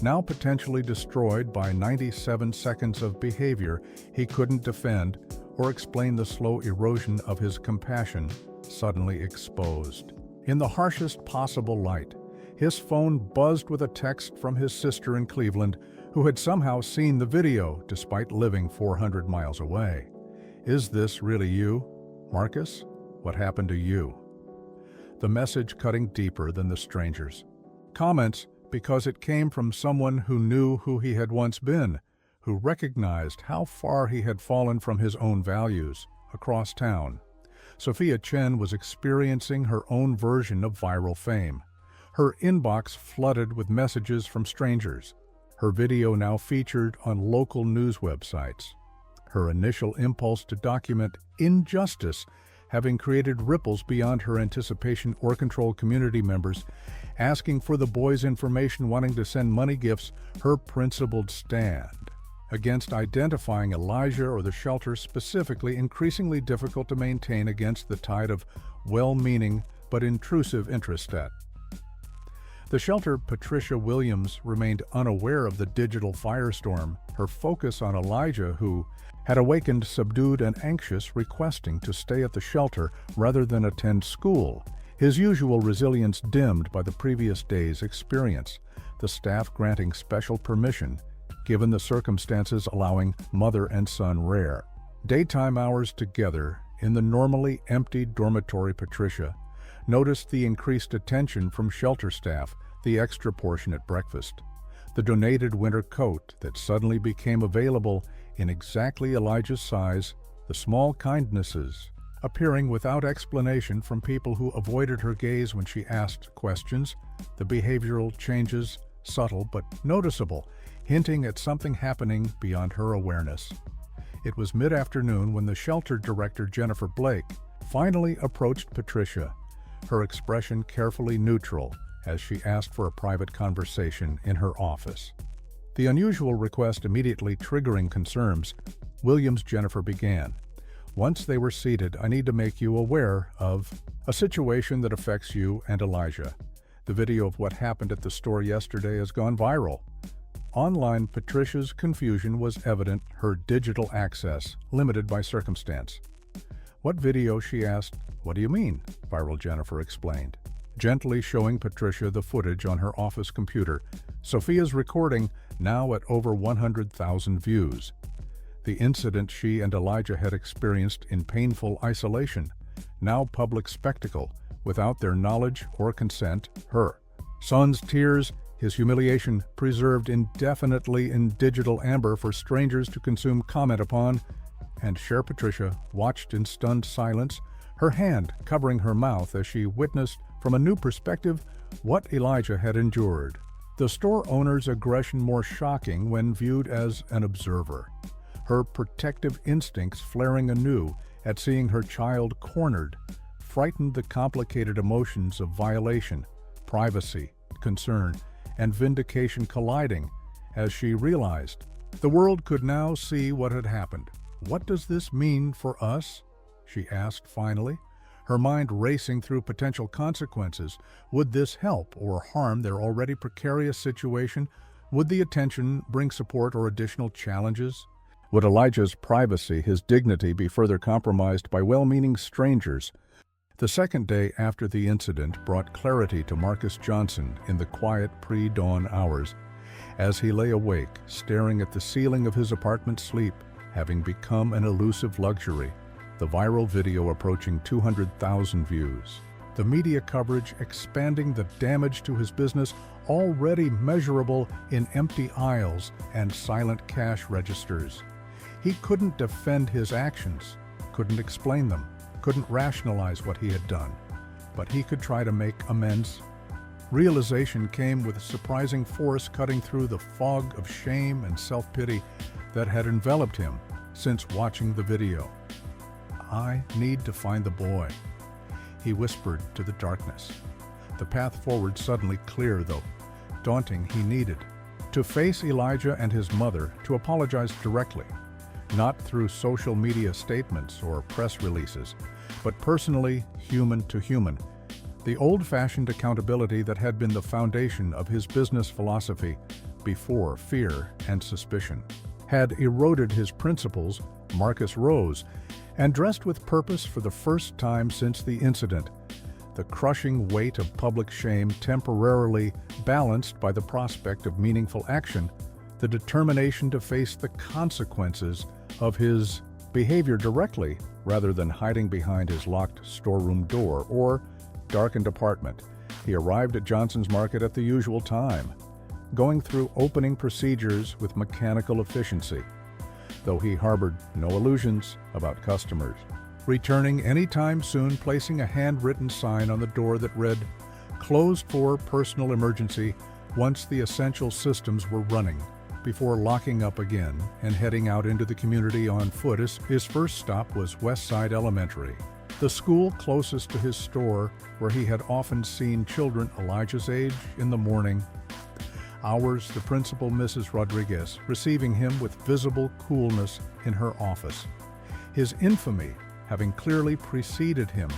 now potentially destroyed by 97 seconds of behavior he couldn't defend or explain, the slow erosion of his compassion suddenly exposed. In the harshest possible light, his phone buzzed with a text from his sister in Cleveland, who had somehow seen the video despite living 400 miles away. "Is this really you, Marcus? What happened to you?" The message cutting deeper than the stranger's comments, because it came from someone who knew who he had once been, who recognized how far he had fallen from his own values. Across town, Sophia Chen was experiencing her own version of viral fame. Her inbox flooded with messages from strangers. Her video now featured on local news websites. Her initial impulse to document injustice having created ripples beyond her anticipation or control. Community members asking for the boys' information, wanting to send money gifts. Her principled stand against identifying Elijah or the shelter specifically increasingly difficult to maintain against the tide of well-meaning but intrusive interest at the shelter. Patricia Williams remained unaware of the digital firestorm, her focus on Elijah, who had awakened subdued and anxious, requesting to stay at the shelter rather than attend school, his usual resilience dimmed by the previous day's experience, the staff granting special permission, given the circumstances, allowing mother and son rare daytime hours together in the normally empty dormitory. Patricia noticed the increased attention from shelter staff, the extra portion at breakfast, the donated winter coat that suddenly became available in exactly Elijah's size, the small kindnesses appearing without explanation from people who avoided her gaze when she asked questions, the behavioral changes, subtle but noticeable, hinting at something happening beyond her awareness. It was mid-afternoon when the shelter director, Jennifer Blake, finally approached Patricia, her expression carefully neutral as she asked for a private conversation in her office. The unusual request immediately triggering concerns, Jennifer began. "Once they were seated, I need to make you aware of a situation that affects you and Elijah. The video of what happened at the store yesterday has gone viral." Online, Patricia's confusion was evident, her digital access limited by circumstance. "What video?" she asked. "What do you mean?" Viral Jennifer explained, gently showing Patricia the footage on her office computer. Sophia's recording, now at over 100,000 views. The incident she and Elijah had experienced in painful isolation, now public spectacle, without their knowledge or consent. Her son's tears, his humiliation, preserved indefinitely in digital amber for strangers to consume, comment upon, and share. Patricia watched in stunned silence, her hand covering her mouth as she witnessed from a new perspective what Elijah had endured. The store owner's aggression more shocking when viewed as an observer, her protective instincts flaring anew at seeing her child cornered, frightened, the complicated emotions of violation, privacy, concern, and vindication colliding as she realized the world could now see what had happened. "What does this mean for us?" she asked finally, her mind racing through potential consequences. Would this help or harm their already precarious situation? Would the attention bring support or additional challenges? Would Elijah's privacy, his dignity, be further compromised by well-meaning strangers? The second day after the incident brought clarity to Marcus Johnson in the quiet pre-dawn hours. As he lay awake, staring at the ceiling of his apartment, sleep having become an elusive luxury, the viral video approaching 200,000 views. The media coverage expanding the damage to his business, already measurable in empty aisles and silent cash registers. He couldn't defend his actions, couldn't explain them, couldn't rationalize what he had done, but he could try to make amends. Realization came with surprising force, cutting through the fog of shame and self-pity that had enveloped him since watching the video. "I need to find the boy," he whispered to the darkness. The path forward suddenly clear, though daunting. He needed to face Elijah and his mother, to apologize directly, not through social media statements or press releases, but personally, human to human. The old-fashioned accountability that had been the foundation of his business philosophy before fear and suspicion had eroded his principles. Marcus rose and dressed with purpose for the first time since the incident, the crushing weight of public shame temporarily balanced by the prospect of meaningful action, the determination to face the consequences of his behavior directly rather than hiding behind his locked storeroom door or darkened apartment. He arrived at Johnson's Market at the usual time, going through opening procedures with mechanical efficiency, though he harbored no illusions about customers. Returning anytime soon, placing a handwritten sign on the door that read, "Closed for personal emergency," once the essential systems were running, before locking up again and heading out into the community on foot. His first stop was Westside Elementary, the school closest to his store, where he had often seen children Elijah's age in the morning hours, the principal, Mrs. Rodriguez, receiving him with visible coolness in her office. His infamy having clearly preceded him.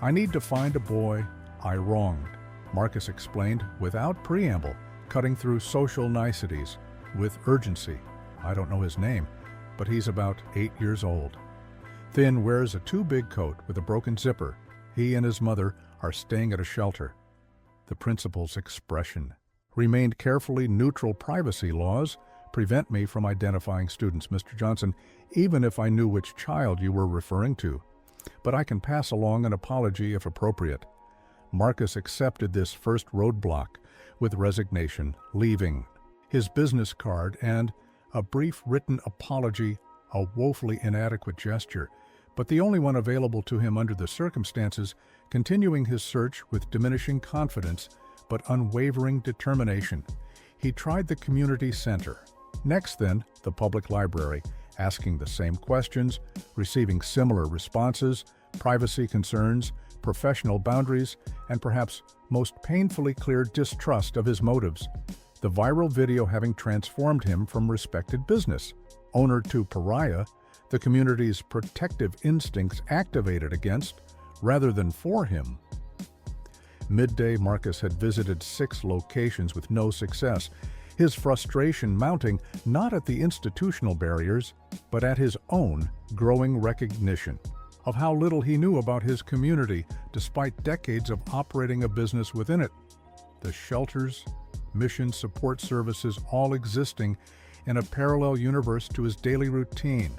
"I need to find a boy I wronged," Marcus explained without preamble, cutting through social niceties with urgency. "I don't know his name, but he's about 8 years old. Thin, wears a too-big coat with a broken zipper. He and his mother are staying at a shelter." The principal's expression remained carefully neutral. "Privacy laws prevent me from identifying students, Mr. Johnson, even if I knew which child you were referring to. But I can pass along an apology if appropriate." Marcus accepted this first roadblock with resignation, leaving his business card and a brief written apology, a woefully inadequate gesture, but the only one available to him under the circumstances, continuing his search with diminishing confidence but unwavering determination. He tried the community center. Next then, the public library, asking the same questions, receiving similar responses, privacy concerns, professional boundaries, and perhaps most painfully clear distrust of his motives. The viral video having transformed him from respected business owner to pariah, the community's protective instincts activated against rather than for him. Midday, Marcus had visited 6 locations with no success, his frustration mounting not at the institutional barriers, but at his own growing recognition of how little he knew about his community despite decades of operating a business within it. The shelters, mission support services all existing in a parallel universe to his daily routine,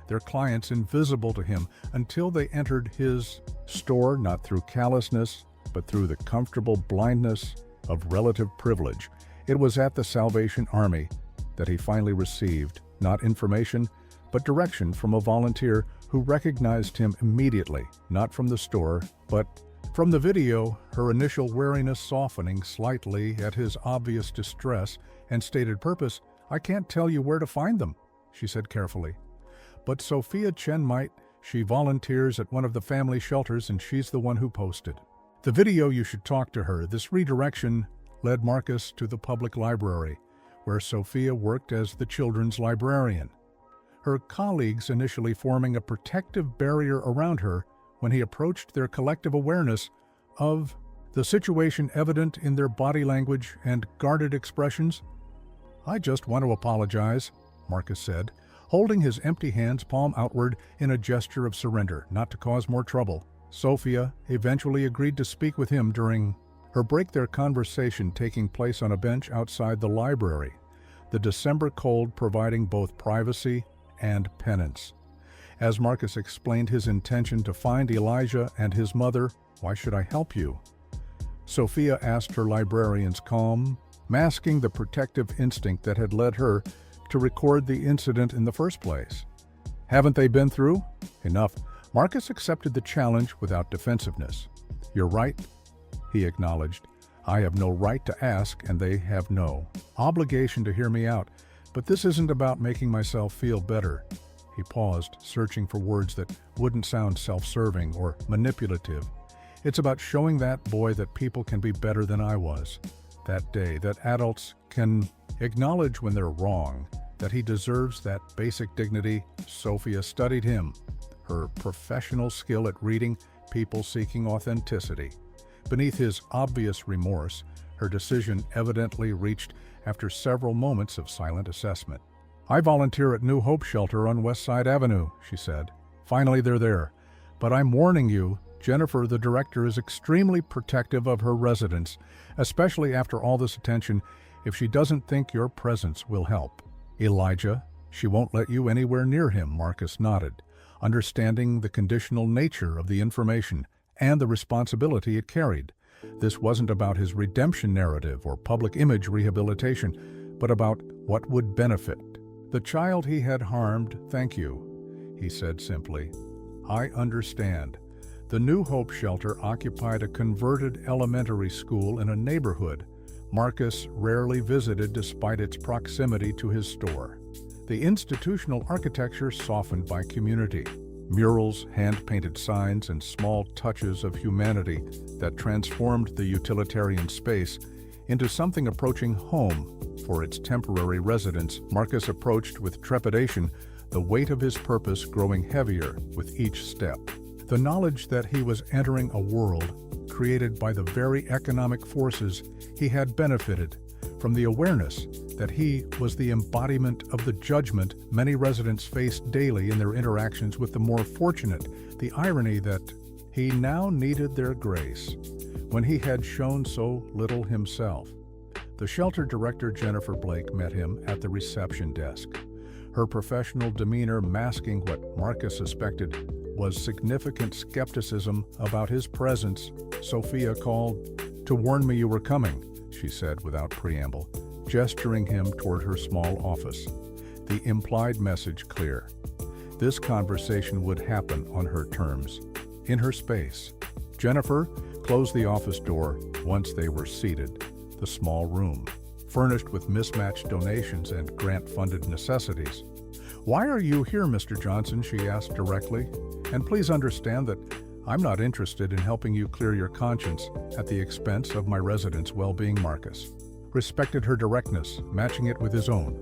their clients invisible to him until they entered his store, not through callousness, but through the comfortable blindness of relative privilege. It was at the Salvation Army that he finally received, not information, but direction from a volunteer who recognized him immediately, not from the store, but from the video, her initial wariness softening slightly at his obvious distress and stated purpose. "I can't tell you where to find them," she said carefully. "But Sophia Chen might. She volunteers at one of the family shelters and she's the one who posted the video. You should talk to her." This redirection led Marcus to the public library, where Sophia worked as the children's librarian, her colleagues initially forming a protective barrier around her when he approached, their collective awareness of the situation evident in their body language and guarded expressions. "I just want to apologize," Marcus said, holding his empty hands palm outward in a gesture of surrender, not to cause more trouble. Sophia eventually agreed to speak with him during her break, their conversation taking place on a bench outside the library, the December cold providing both privacy and penance. As Marcus explained his intention to find Elijah and his mother, "Why should I help you?" Sophia asked her librarian's calm, masking the protective instinct that had led her to record the incident in the first place. "Haven't they been through? Enough." Marcus accepted the challenge without defensiveness. "You're right," he acknowledged. "I have no right to ask, and they have no obligation to hear me out. But this isn't about making myself feel better." He paused, searching for words that wouldn't sound self-serving or manipulative. "It's about showing that boy that people can be better than I was that day, that adults can acknowledge when they're wrong, that he deserves that basic dignity." Sophia studied him, her professional skill at reading people seeking authenticity. Beneath his obvious remorse, her decision evidently reached after several moments of silent assessment. "I volunteer at New Hope Shelter on West Side Avenue," she said. "Finally they're there. But I'm warning you, Jennifer, the director, is extremely protective of her residents, especially after all this attention, if she doesn't think your presence will help." "Elijah, she won't let you anywhere near him," Marcus nodded, understanding the conditional nature of the information and the responsibility it carried. This wasn't about his redemption narrative or public image rehabilitation, but about what would benefit the child he had harmed. "Thank you," he said simply. "I understand." The New Hope Shelter occupied a converted elementary school in a neighborhood Marcus rarely visited despite its proximity to his store. The institutional architecture softened by community. Murals, hand-painted signs, and small touches of humanity that transformed the utilitarian space into something approaching home for its temporary residents. Marcus approached with trepidation, the weight of his purpose growing heavier with each step. The knowledge that he was entering a world created by the very economic forces he had benefited, from the awareness that he was the embodiment of the judgment many residents faced daily in their interactions with the more fortunate, the irony that he now needed their grace when he had shown so little himself. The shelter director, Jennifer Blake, met him at the reception desk, her professional demeanor masking what Marcus suspected was significant skepticism about his presence. "Sophia called to warn me you were coming," she said without preamble, gesturing him toward her small office. The implied message clear. This conversation would happen on her terms, in her space. Jennifer closed the office door once they were seated. The small room, furnished with mismatched donations and grant-funded necessities. "Why are you here, Mr. Johnson?" she asked directly. "And please understand that I'm not interested in helping you clear your conscience at the expense of my residents' well-being." Marcus respected her directness, matching it with his own.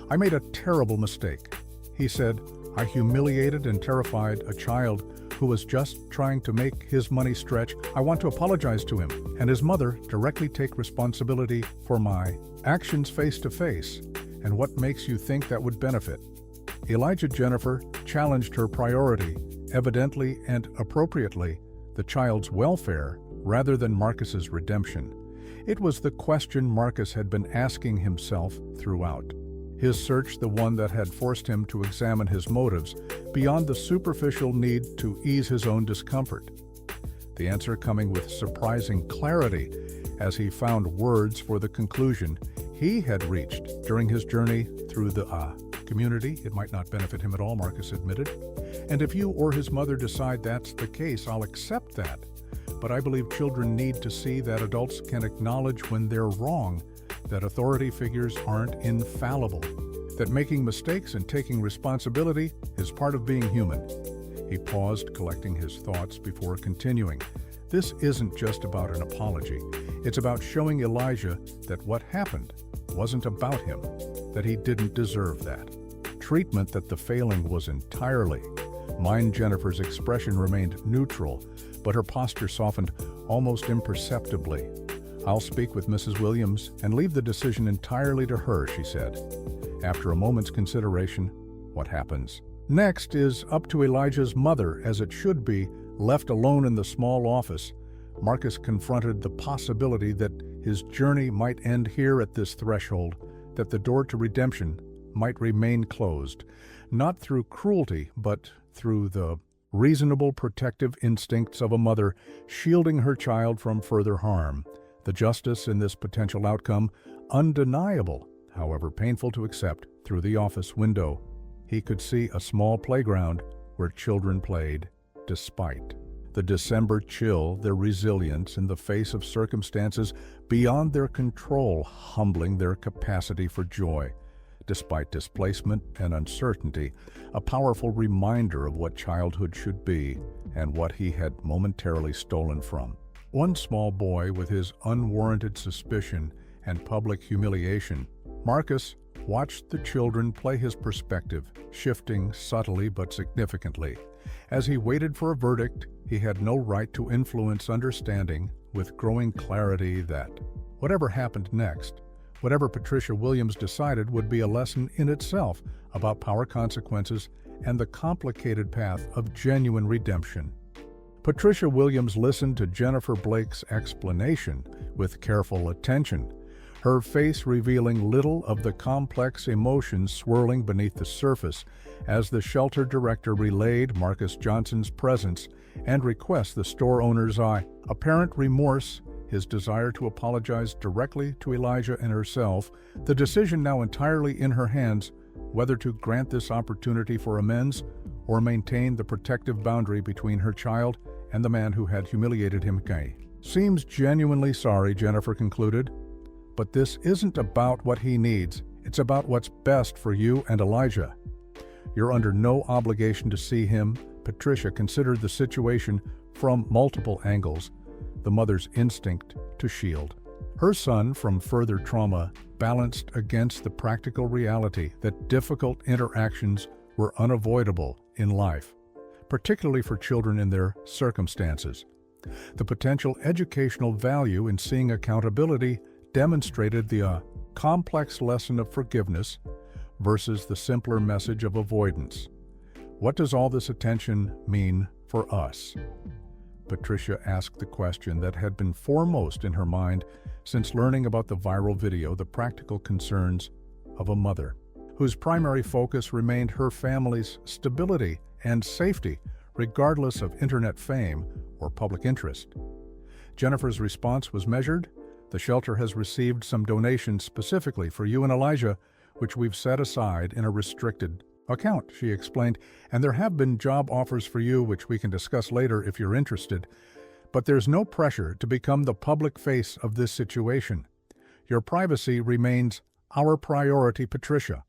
"I made a terrible mistake," he said. "I humiliated and terrified a child who was just trying to make his money stretch. I want to apologize to him and his mother, directly take responsibility for my actions face to face. And what makes you think that would benefit?" Elijah. Jennifer challenged her priority, evidently and appropriately, the child's welfare rather than Marcus's redemption. It was the question Marcus had been asking himself throughout his search, the one that had forced him to examine his motives beyond the superficial need to ease his own discomfort. The answer coming with surprising clarity as he found words for the conclusion he had reached during his journey through the community. "It might not benefit him at all," Marcus admitted. "And if you or his mother decide that's the case, I'll accept that. But I believe children need to see that adults can acknowledge when they're wrong, that authority figures aren't infallible, that making mistakes and taking responsibility is part of being human." He paused, collecting his thoughts before continuing. "This isn't just about an apology. It's about showing Elijah that what happened wasn't about him, that he didn't deserve that treatment, that the failing was entirely mine." Jennifer's expression remained neutral, but her posture softened almost imperceptibly. "I'll speak with Mrs. Williams and leave the decision entirely to her," she said. After a moment's consideration, what happens next is up to Elijah's mother, as it should be. Left alone in the small office, Marcus confronted the possibility that his journey might end here at this threshold, that the door to redemption might remain closed, not through cruelty, but through the reasonable protective instincts of a mother shielding her child from further harm. The justice in this potential outcome, undeniable, however painful to accept, through the office window. He could see a small playground where children played, despite the December chill, their resilience in the face of circumstances beyond their control, humbling their capacity for joy. Despite displacement and uncertainty, a powerful reminder of what childhood should be and what he had momentarily stolen from. One small boy with his unwarranted suspicion and public humiliation, Marcus watched the children play his perspective, shifting subtly but significantly. As he waited for a verdict, he had no right to influence understanding, with growing clarity that whatever happened next, whatever Patricia Williams decided, would be a lesson in itself about power consequences and the complicated path of genuine redemption. Patricia Williams listened to Jennifer Blake's explanation with careful attention, her face revealing little of the complex emotions swirling beneath the surface as the shelter director relayed Marcus Johnson's presence and request the store owner's apparent remorse, his desire to apologize directly to Elijah and herself, the decision now entirely in her hands whether to grant this opportunity for amends or maintain the protective boundary between her child and the man who had humiliated him. Seems genuinely sorry, Jennifer concluded, but this isn't about what he needs. It's about what's best for you and Elijah. You're under no obligation to see him. Patricia considered the situation from multiple angles, the mother's instinct to shield her son from further trauma balanced against the practical reality that difficult interactions were unavoidable in life, particularly for children in their circumstances. The potential educational value in seeing accountability demonstrated the complex lesson of forgiveness versus the simpler message of avoidance. What does all this attention mean for us? Patricia asked the question that had been foremost in her mind since learning about the viral video, the practical concerns of a mother, whose primary focus remained her family's stability and safety, regardless of internet fame or public interest. Jennifer's response was measured. The shelter has received some donations specifically for you and Elijah, which we've set aside in a restricted account, she explained, and there have been job offers for you, which we can discuss later if you're interested. But there's no pressure to become the public face of this situation. Your privacy remains our priority, Patricia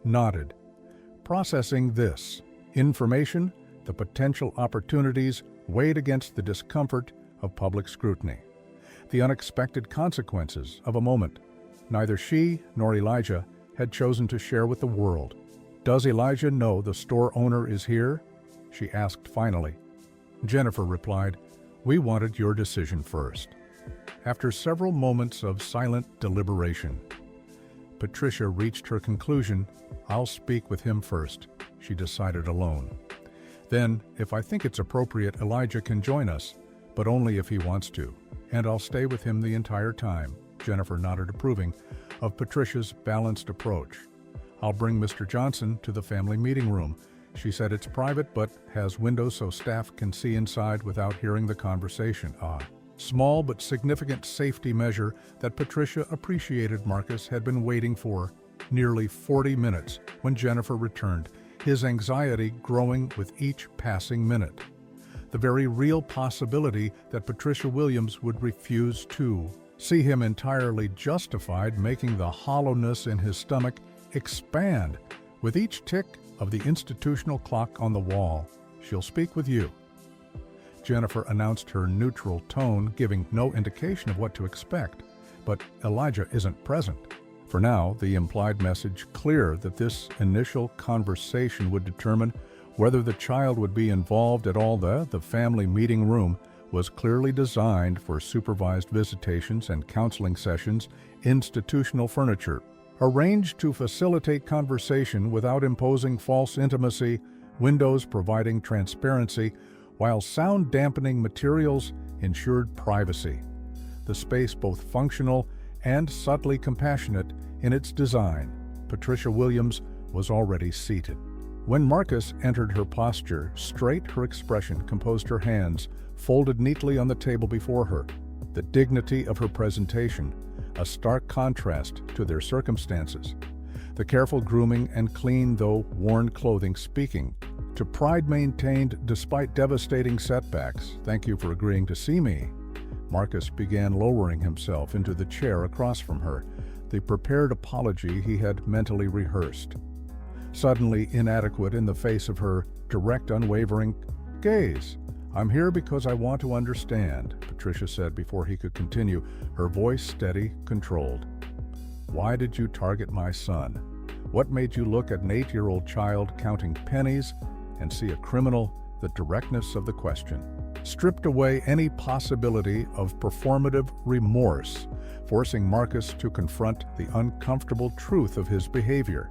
nodded, processing this information. The potential opportunities weighed against the discomfort of public scrutiny, the unexpected consequences of a moment neither she nor Elijah had chosen to share with the world. Does Elijah know the store owner is here? She asked finally. Jennifer replied, we wanted your decision first. After several moments of silent deliberation, Patricia reached her conclusion. I'll speak with him first, she decided alone. Then, if I think it's appropriate, Elijah can join us, but only if he wants to, and I'll stay with him the entire time. Jennifer nodded, approving of Patricia's balanced approach. I'll bring Mr. Johnson to the family meeting room. She said it's private but has windows so staff can see inside without hearing the conversation. Small but significant safety measure that Patricia appreciated. Marcus had been waiting for nearly 40 minutes when Jennifer returned, his anxiety growing with each passing minute. The very real possibility that Patricia Williams would refuse to see him entirely justified, making the hollowness in his stomach expand with each tick of the institutional clock on the wall. She'll speak with you, Jennifer announced, her neutral tone giving no indication of what to expect. But Elijah isn't present. For now, the implied message clear that this initial conversation would determine whether the child would be involved at all. The family meeting room was clearly designed for supervised visitations and counseling sessions. Institutional furniture arranged to facilitate conversation without imposing false intimacy, windows providing transparency, while sound-dampening materials ensured privacy. The space both functional and subtly compassionate in its design. Patricia Williams was already seated. When Marcus entered her posture, straight her expression, composed her hands, folded neatly on the table before her. The dignity of her presentation, a stark contrast to their circumstances. The careful grooming and clean though worn clothing speaking to pride maintained despite devastating setbacks. "Thank you for agreeing to see me." Marcus began lowering himself into the chair across from her, the prepared apology he had mentally rehearsed. Suddenly inadequate in the face of her direct, unwavering gaze. "I'm here because I want to understand," Patricia said before he could continue, her voice steady, controlled. "Why did you target my son? What made you look at an 8-year-old child counting pennies and see a criminal?" The directness of the question stripped away any possibility of performative remorse, forcing Marcus to confront the uncomfortable truth of his behavior,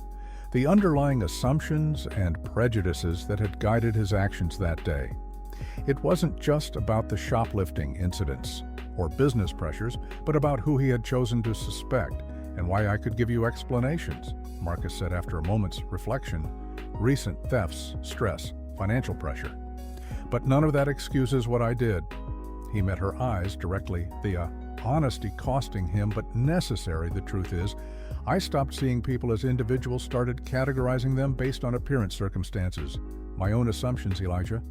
the underlying assumptions and prejudices that had guided his actions that day. It wasn't just about the shoplifting incidents or business pressures, but about who he had chosen to suspect and why. "I could give you explanations," Marcus said after a moment's reflection. "Recent thefts, stress, financial pressure. But none of that excuses what I did." He met her eyes directly, the honesty costing him, but necessary. "The truth is, I stopped seeing people as individuals, started categorizing them based on appearance, circumstances. My own assumptions, Elijah,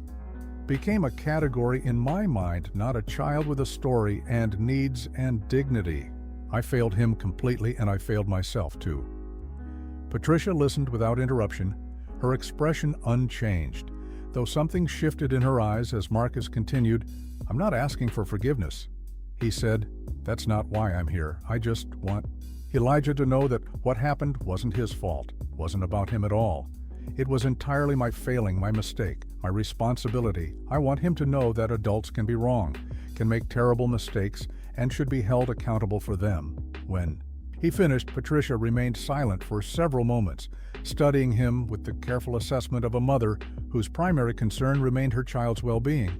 became a category in my mind, not a child with a story and needs and dignity. I failed him completely, and I failed myself too." Patricia listened without interruption, her expression unchanged, though something shifted in her eyes as Marcus continued. "I'm not asking for forgiveness," he said. "That's not why I'm here. I just want Elijah to know that what happened wasn't his fault, wasn't about him at all. It was entirely my failing, my mistake, my responsibility. I want him to know that adults can be wrong, can make terrible mistakes, and should be held accountable for them." When he finished, Patricia remained silent for several moments, studying him with the careful assessment of a mother whose primary concern remained her child's well-being.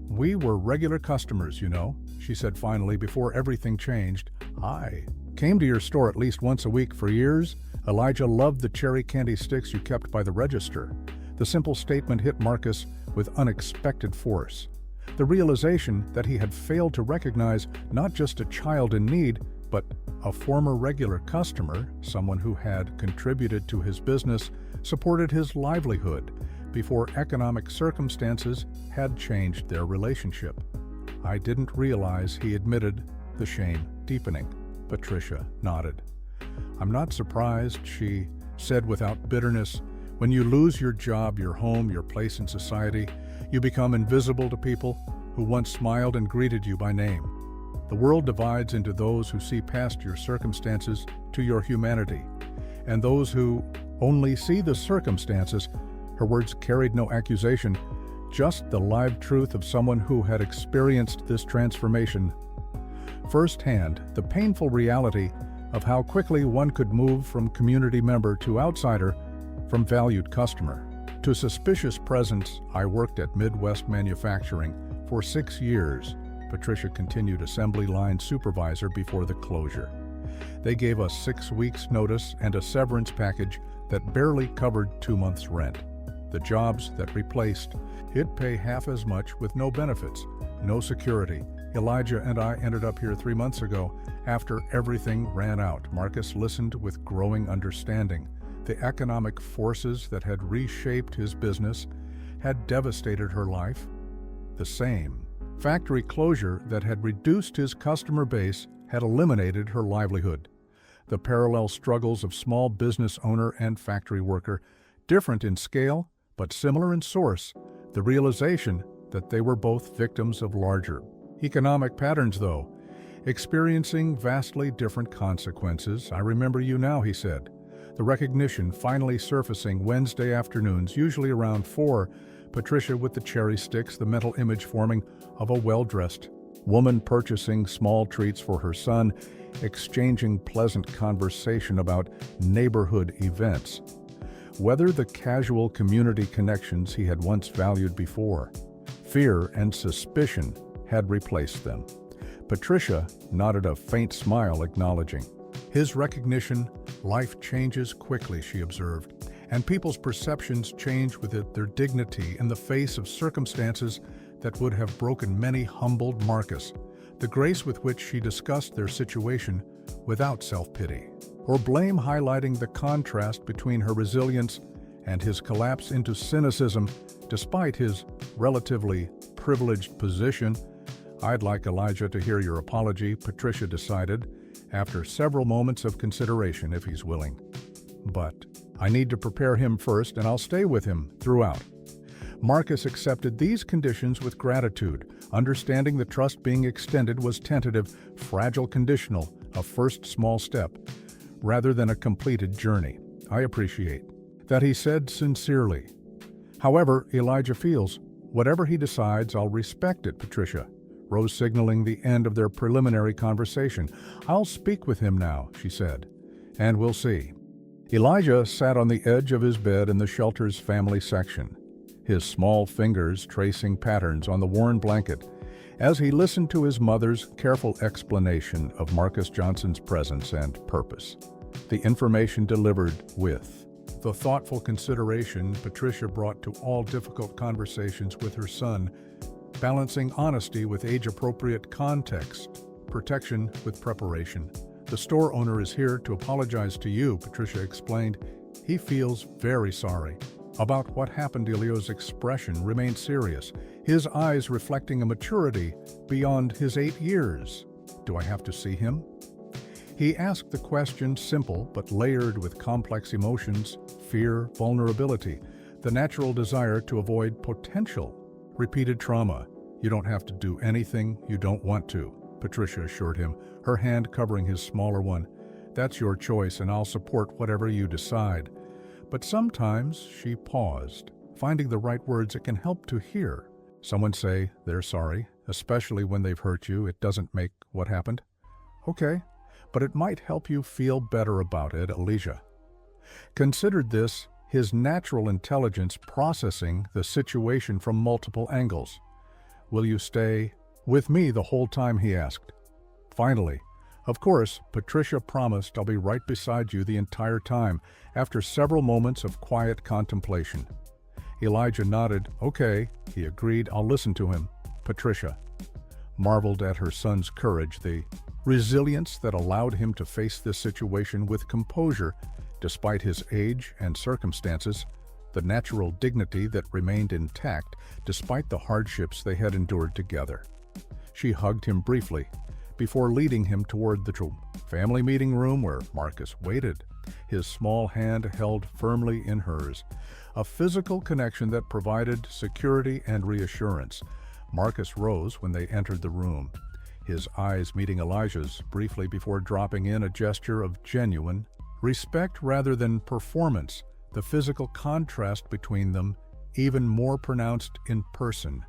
"We were regular customers, you know," she said finally, "before everything changed. I came to your store at least once a week for years. Elijah loved the cherry candy sticks you kept by the register." The simple statement hit Marcus with unexpected force. The realization that he had failed to recognize not just a child in need, but a former regular customer, someone who had contributed to his business, supported his livelihood, before economic circumstances had changed their relationship. "I didn't realize," he admitted, the shame deepening. Patricia nodded. "I'm not surprised," she said without bitterness. "When you lose your job, your home, your place in society, you become invisible to people who once smiled and greeted you by name. The world divides into those who see past your circumstances to your humanity, and those who only see the circumstances." Her words carried no accusation, just the live truth of someone who had experienced this transformation firsthand, the painful reality of how quickly one could move from community member to outsider, from valued customer to suspicious presence. "I worked at Midwest Manufacturing for 6 years," Patricia continued, assembly line supervisor before the closure. "They gave us 6 weeks' notice and a severance package that barely covered 2 months' rent. The jobs that replaced it pay half as much with no benefits, no security. Elijah and I ended up here 3 months ago, after everything ran out." Marcus listened with growing understanding. The economic forces that had reshaped his business had devastated her life. The same factory closure that had reduced his customer base had eliminated her livelihood. The parallel struggles of small business owner and factory worker, different in scale but similar in source, the realization that they were both victims of larger economic patterns, though experiencing vastly different consequences. "I remember you now," he said, the recognition finally surfacing Wednesday afternoons, usually around 4, Patricia with the cherry sticks, the mental image forming of a well-dressed woman purchasing small treats for her son, exchanging pleasant conversation about neighborhood events. Whether the casual community connections he had once valued before, fear and suspicion had replaced them. Patricia nodded, a faint smile acknowledging his recognition, Life changes quickly, she observed, and people's perceptions change with it, their dignity in the face of circumstances that would have broken many humbled Marcus. The grace with which she discussed their situation without self-pity or blame, highlighting the contrast between her resilience and his collapse into cynicism despite his relatively privileged position. I'd like Elijah to hear your apology, Patricia decided, after several moments of consideration, if he's willing. But I need to prepare him first, and I'll stay with him throughout. Marcus accepted these conditions with gratitude, understanding the trust being extended was tentative, fragile, conditional, a first small step, rather than a completed journey. I appreciate that, he said sincerely. However, Elijah feels, whatever he decides, I'll respect it, Patricia, rose, signaling the end of their preliminary conversation. I'll speak with him now, she said, and we'll see. Elijah sat on the edge of his bed in the shelter's family section, his small fingers tracing patterns on the worn blanket, as he listened to his mother's careful explanation of Marcus Johnson's presence and purpose. The information delivered with the thoughtful consideration Patricia brought to all difficult conversations with her son, balancing honesty with age-appropriate context, protection with preparation. The store owner is here to apologize to you, Patricia explained. He feels very sorry about what happened. Elio's expression remained serious, his eyes reflecting a maturity beyond his 8 years. Do I have to see him? He asked the question, simple but layered with complex emotions, fear, vulnerability, the natural desire to avoid potential repeated trauma. You don't have to do anything you don't want to, Patricia assured him, her hand covering his smaller one. That's your choice, and I'll support whatever you decide. But sometimes she paused, finding the right words it can help to hear. Someone say they're sorry, especially when they've hurt you. It doesn't make what happened. Okay, but it might help you feel better about it, Elijah considered this, his natural intelligence processing the situation from multiple angles. Will you stay with me the whole time, he asked. Finally, of course, Patricia promised. I'll be right beside you the entire time. After several moments of quiet contemplation, Elijah nodded. Okay, he agreed. I'll listen to him. Patricia marveled at her son's courage, the resilience that allowed him to face this situation with composure despite his age and circumstances, the natural dignity that remained intact despite the hardships they had endured together. She hugged him briefly before leading him toward the family meeting room where Marcus waited, his small hand held firmly in hers, a physical connection that provided security and reassurance. Marcus rose when they entered the room, his eyes meeting Elijah's briefly before dropping in, a gesture of genuine respect rather than performance, the physical contrast between them even more pronounced in person.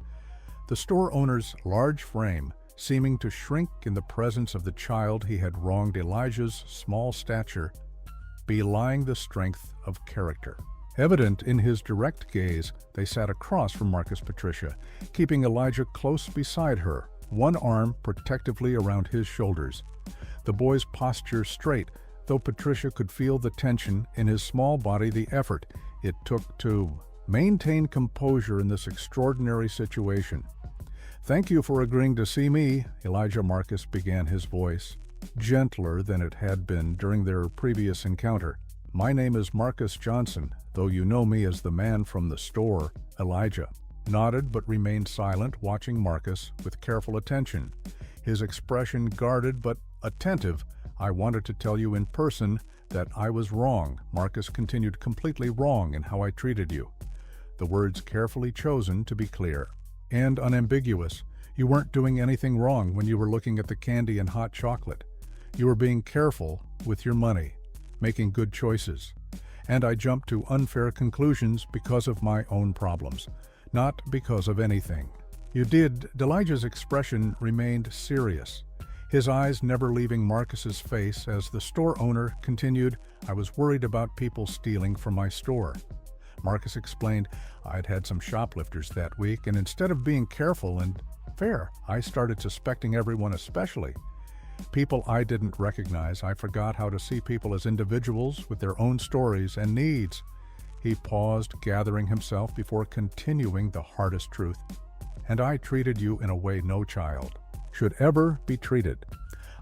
The store owner's large frame seeming to shrink in the presence of the child he had wronged, Elijah's small stature belying the strength of character. Evident in his direct gaze, they sat across from Marcus. Patricia, keeping Elijah close beside her, one arm protectively around his shoulders. The boy's posture straight, though Patricia could feel the tension in his small body, the effort it took to maintain composure in this extraordinary situation. Thank you for agreeing to see me, Elijah. Marcus began, his voice gentler than it had been during their previous encounter. My name is Marcus Johnson, though you know me as the man from the store. Elijah nodded but remained silent, watching Marcus with careful attention, his expression guarded but attentive. I wanted to tell you in person that I was wrong, Marcus continued, completely wrong in how I treated you. The words carefully chosen to be clear and unambiguous. You weren't doing anything wrong when you were looking at the candy and hot chocolate. You were being careful with your money, making good choices. And I jumped to unfair conclusions because of my own problems, not because of anything you did. Elijah's expression remained serious, his eyes never leaving Marcus's face as the store owner continued. I was worried about people stealing from my store. Marcus explained, I'd had some shoplifters that week, and instead of being careful and fair, I started suspecting everyone, especially People I didn't recognize. I forgot how to see people as individuals with their own stories and needs. He paused, gathering himself before continuing the hardest truth. And I treated you in a way no child should ever be treated.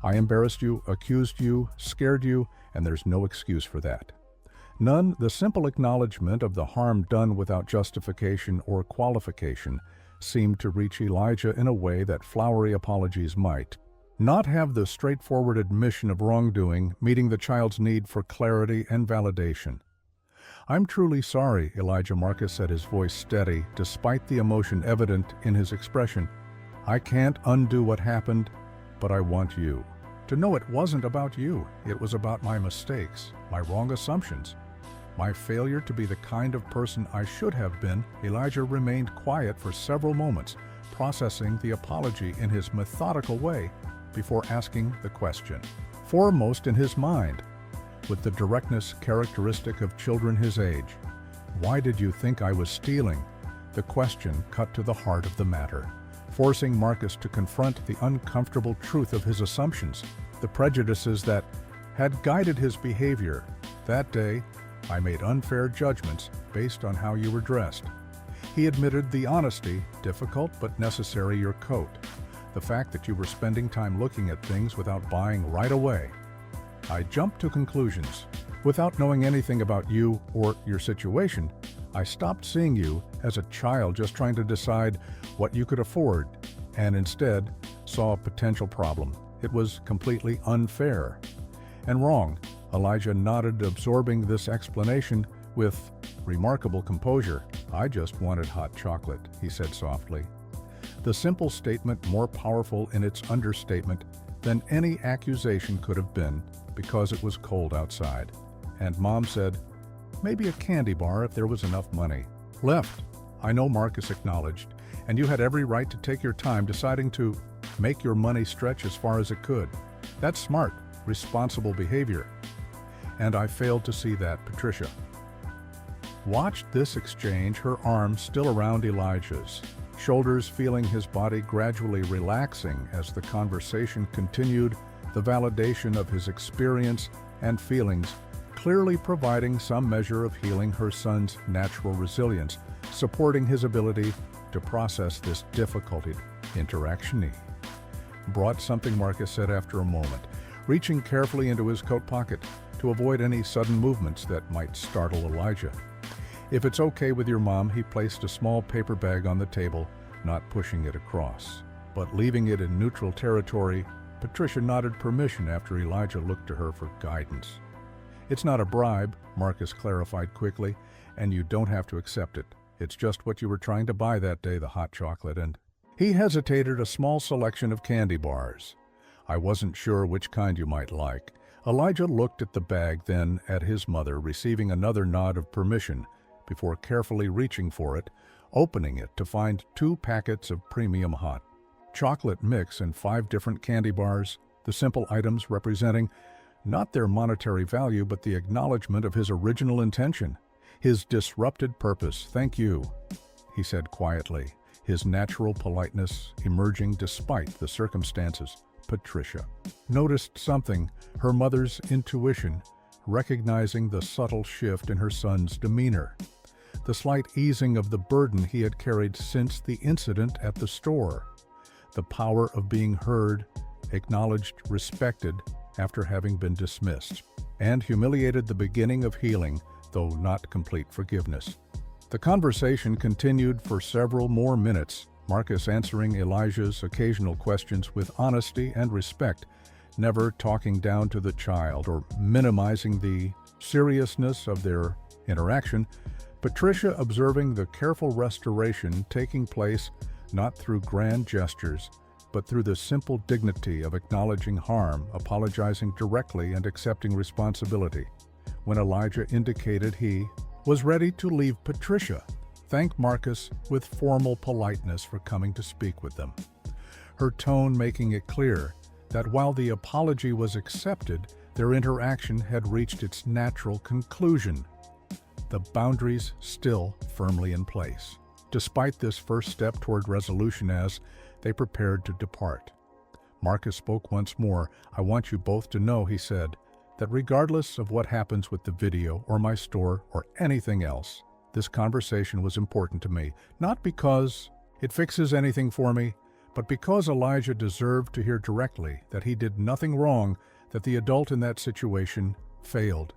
I embarrassed you, accused you, scared you, and there's no excuse for that. None. The simple acknowledgement of the harm done without justification or qualification seemed to reach Elijah in a way that flowery apologies might not have the straightforward admission of wrongdoing, meeting the child's need for clarity and validation. "I'm truly sorry," Elijah Marcus said, his voice steady, despite the emotion evident in his expression. "I can't undo what happened, but I want you to know it wasn't about you. It was about my mistakes, my wrong assumptions, my failure to be the kind of person I should have been." Elijah remained quiet for several moments, processing the apology in his methodical way before asking the question. Foremost in his mind, with the directness characteristic of children his age, "Why did you think I was stealing?" The question cut to the heart of the matter, forcing Marcus to confront the uncomfortable truth of his assumptions, the prejudices that had guided his behavior. "That day, I made unfair judgments based on how you were dressed." He admitted the honesty, difficult but necessary, your coat, the fact that you were spending time looking at things without buying right away. "I jumped to conclusions. Without knowing anything about you or your situation, I stopped seeing you as a child just trying to decide what you could afford, and instead saw a potential problem. It was completely unfair and wrong." Elijah nodded, absorbing this explanation with remarkable composure. "I just wanted hot chocolate," he said softly. The simple statement more powerful in its understatement than any accusation could have been, because it was cold outside. And Mom said, "Maybe a candy bar if there was enough money left." "I know," Marcus acknowledged, "and you had every right to take your time deciding to make your money stretch as far as it could. That's smart, responsible behavior. And I failed to see that." Patricia watched this exchange, her arms still around Elijah's shoulders, feeling his body gradually relaxing as the conversation continued, the validation of his experience and feelings clearly providing some measure of healing her son's natural resilience, supporting his ability to process this difficult interaction. "He brought something," Marcus said after a moment, reaching carefully into his coat pocket to avoid any sudden movements that might startle Elijah. "If it's okay with your mom," he placed a small paper bag on the table, not pushing it across, but leaving it in neutral territory. Patricia nodded permission after Elijah looked to her for guidance. "It's not a bribe," Marcus clarified quickly, "and you don't have to accept it. It's just what you were trying to buy that day, the hot chocolate." And he hesitated. "A small selection of candy bars. I wasn't sure which kind you might like." Elijah looked at the bag, then at his mother, receiving another nod of permission before carefully reaching for it, opening it to find 2 packets of premium hot chocolate mix and 5 different candy bars, the simple items representing not their monetary value but the acknowledgement of his original intention, his disrupted purpose. "Thank you," he said quietly, his natural politeness emerging despite the circumstances. Patricia noticed something, her mother's intuition, recognizing the subtle shift in her son's demeanor, the slight easing of the burden he had carried since the incident at the store, the power of being heard, acknowledged, respected after having been dismissed, and humiliated, the beginning of healing, though not complete forgiveness. The conversation continued for several more minutes, Marcus answering Elijah's occasional questions with honesty and respect, never talking down to the child or minimizing the seriousness of their interaction. Patricia observing the careful restoration taking place not through grand gestures, but through the simple dignity of acknowledging harm, apologizing directly, and accepting responsibility. When Elijah indicated he was ready to leave, Patricia thanked Marcus with formal politeness for coming to speak with them, her tone making it clear that while the apology was accepted, their interaction had reached its natural conclusion, the boundaries still firmly in place, despite this first step toward resolution as they prepared to depart. Marcus spoke once more. "I want you both to know," he said, "that regardless of what happens with the video or my store or anything else, this conversation was important to me, not because it fixes anything for me, but because Elijah deserved to hear directly that he did nothing wrong, that the adult in that situation failed.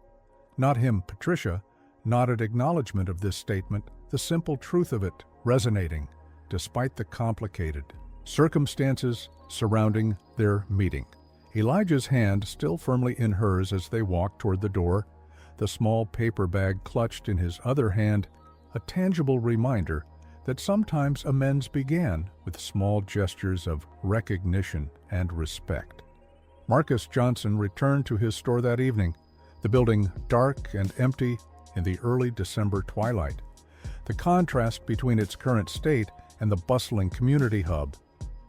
Not him, Patricia, nodded acknowledgement of this statement, the simple truth of it resonating, despite the complicated circumstances surrounding their meeting. Elijah's hand still firmly in hers as they walked toward the door, the small paper bag clutched in his other hand, a tangible reminder that sometimes amends began with small gestures of recognition and respect. Marcus Johnson returned to his store that evening, the building dark and empty in the early December twilight. The contrast between its current state and the bustling community hub.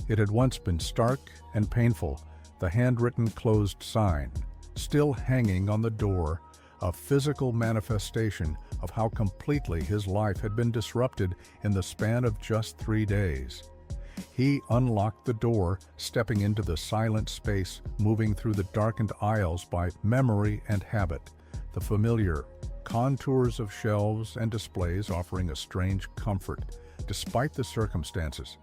It had once been stark and painful, the handwritten closed sign, still hanging on the door, a physical manifestation of how completely his life had been disrupted in the span of just 3 days. He unlocked the door, stepping into the silent space, moving through the darkened aisles by memory and habit, the familiar contours of shelves and displays offering a strange comfort, despite the circumstances.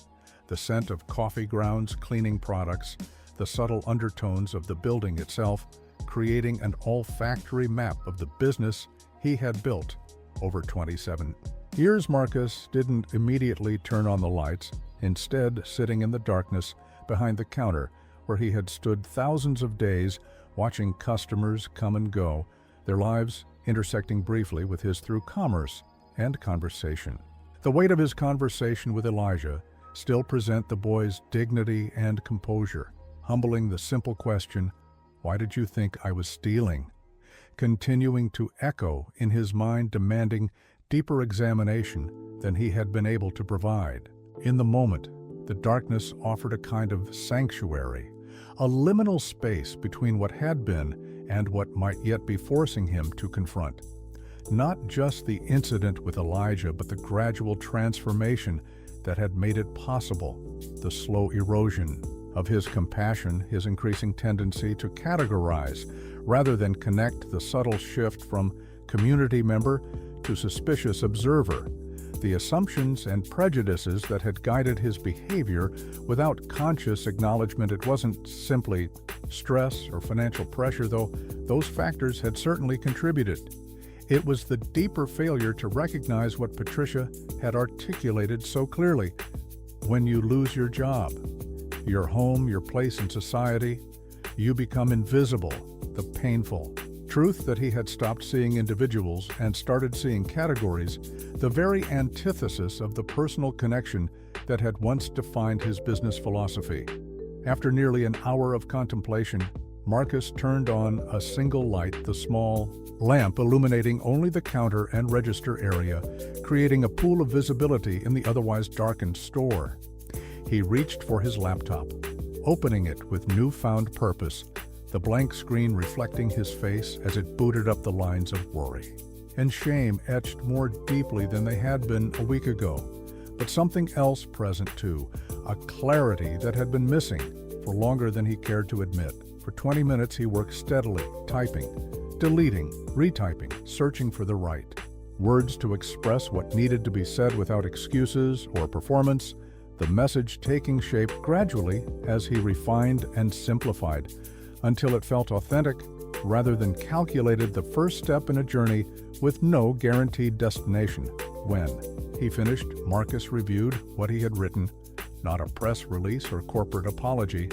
The scent of coffee grounds, cleaning products, the subtle undertones of the building itself, creating an olfactory map of the business he had built over 27 years. Marcus didn't immediately turn on the lights, instead sitting in the darkness behind the counter where he had stood thousands of days watching customers come and go, their lives intersecting briefly with his through commerce and conversation. The weight of his conversation with Elijah still present the boy's dignity and composure, humbling the simple question, "Why did you think I was stealing?" continuing to echo in his mind, demanding deeper examination than he had been able to provide. In the moment, the darkness offered a kind of sanctuary, a liminal space between what had been and what might yet be forcing him to confront. Not just the incident with Elijah, but the gradual transformation that had made it possible, the slow erosion of his compassion, his increasing tendency to categorize rather than connect, the subtle shift from community member to suspicious observer, the assumptions and prejudices that had guided his behavior without conscious acknowledgement. It wasn't simply stress or financial pressure, though those factors had certainly contributed. It was the deeper failure to recognize what Patricia had articulated so clearly. When you lose your job, your home, your place in society, you become invisible, the painful truth that he had stopped seeing individuals and started seeing categories, the very antithesis of the personal connection that had once defined his business philosophy. After nearly an hour of contemplation, Marcus turned on a single light, the small lamp illuminating only the counter and register area, creating a pool of visibility in the otherwise darkened store. He reached for his laptop, opening it with newfound purpose, the blank screen reflecting his face as it booted up the lines of worry and shame etched more deeply than they had been a week ago. But something else present too, a clarity that had been missing for longer than he cared to admit. For 20 minutes he worked steadily, typing, deleting, retyping, searching for the right words to express what needed to be said without excuses or performance, the message taking shape gradually as he refined and simplified until it felt authentic rather than calculated, the first step in a journey with no guaranteed destination. When he finished, Marcus reviewed what he had written, not a press release or corporate apology,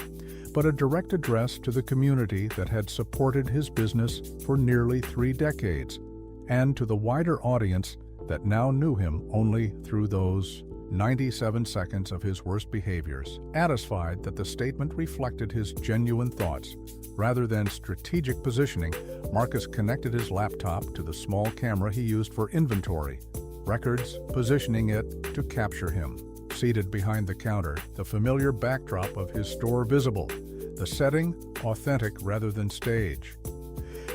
but a direct address to the community that had supported his business for nearly 3 decades, and to the wider audience that now knew him only through those 97 seconds of his worst behaviors. Satisfied that the statement reflected his genuine thoughts rather than strategic positioning, Marcus connected his laptop to the small camera he used for inventory records, positioning it to capture him. Seated behind the counter, the familiar backdrop of his store visible, the setting authentic rather than stage.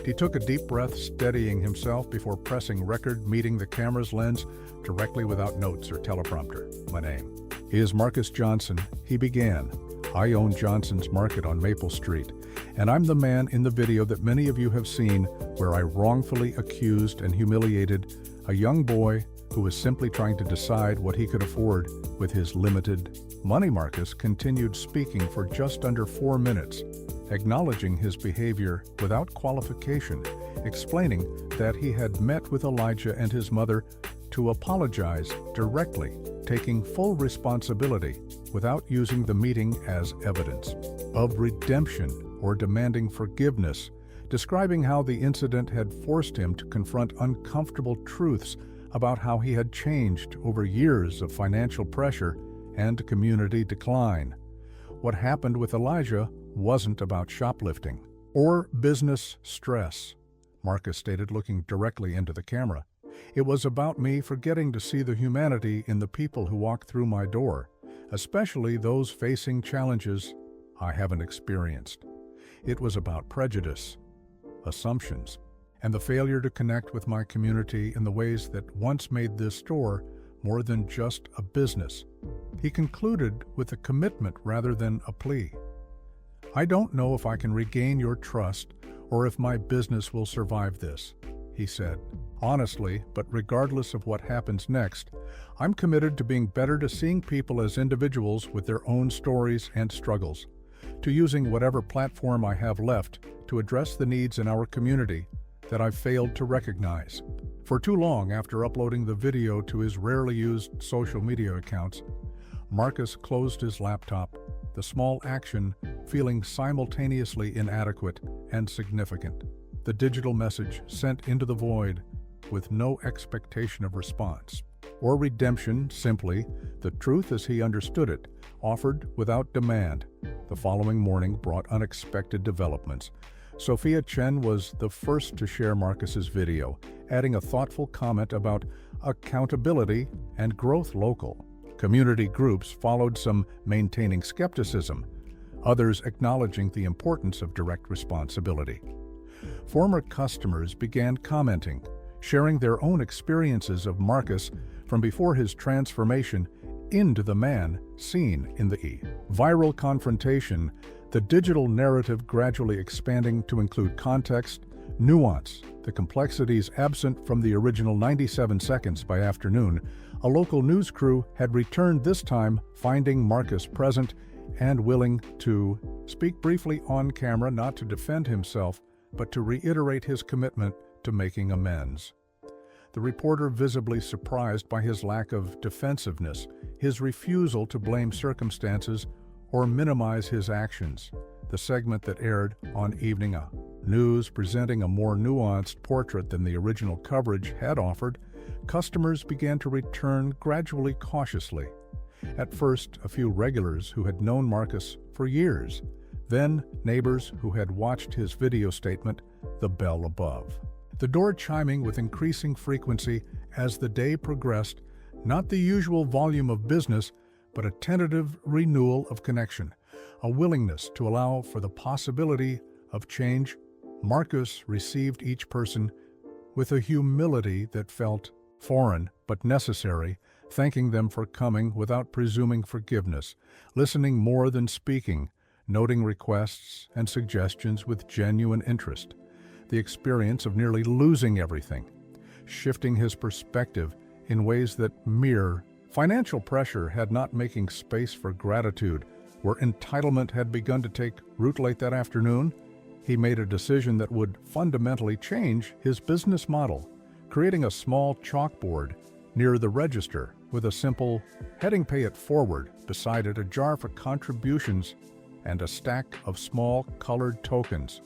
He took a deep breath, steadying himself before pressing record, meeting the camera's lens directly without notes or teleprompter. "My name is Marcus Johnson," he began, I own Johnson's Market on Maple Street, and I'm the man in the video that many of you have seen where I wrongfully accused and humiliated a young boy who was simply trying to decide what he could afford with his limited money. Marcus continued speaking for just under 4 minutes, acknowledging his behavior without qualification, explaining that he had met with Elijah and his mother to apologize directly, taking full responsibility without using the meeting as evidence of redemption or demanding forgiveness, describing how the incident had forced him to confront uncomfortable truths about how he had changed over years of financial pressure and community decline. What happened with Elijah wasn't about shoplifting or business stress, Marcus stated, looking directly into the camera. It was about me forgetting to see the humanity in the people who walk through my door, especially those facing challenges I haven't experienced. It was about prejudice, assumptions, and the failure to connect with my community in the ways that once made this store more than just a business. He concluded with a commitment rather than a plea. I don't know if I can regain your trust or if my business will survive this, he said. Honestly, but regardless of what happens next, I'm committed to being better, to seeing people as individuals with their own stories and struggles, to using whatever platform I have left to address the needs in our community that I've failed to recognize. For too long, after uploading the video to his rarely used social media accounts, Marcus closed his laptop, the small action feeling simultaneously inadequate and significant. The digital message sent into the void with no expectation of response or redemption, simply the truth as he understood it, offered without demand. The following morning brought unexpected developments. Sophia Chen was the first to share Marcus's video, adding a thoughtful comment about accountability and growth local. Community groups followed, some maintaining skepticism, others acknowledging the importance of direct responsibility. Former customers began commenting, sharing their own experiences of Marcus from before his transformation into the man seen in the viral confrontation, the digital narrative gradually expanding to include context, nuance, the complexities absent from the original 97 seconds. By afternoon, a local news crew had returned, this time finding Marcus present and willing to speak briefly on camera, not to defend himself, but to reiterate his commitment to making amends. The reporter, visibly surprised by his lack of defensiveness, his refusal to blame circumstances or minimize his actions. The segment that aired on Evening News, presenting a more nuanced portrait than the original coverage had offered, customers began to return gradually, cautiously. At first, a few regulars who had known Marcus for years, then neighbors who had watched his video statement, The Bell Above. The door chiming with increasing frequency as the day progressed, not the usual volume of business, but a tentative renewal of connection, a willingness to allow for the possibility of change. Marcus received each person with a humility that felt foreign but necessary, thanking them for coming without presuming forgiveness, listening more than speaking, noting requests and suggestions with genuine interest. The experience of nearly losing everything, shifting his perspective in ways that mere financial pressure had not, making space for gratitude. Where entitlement had begun to take root late that afternoon, he made a decision that would fundamentally change his business model, creating a small chalkboard near the register with a simple heading, "Pay it forward," beside it a jar for contributions and a stack of small colored tokens.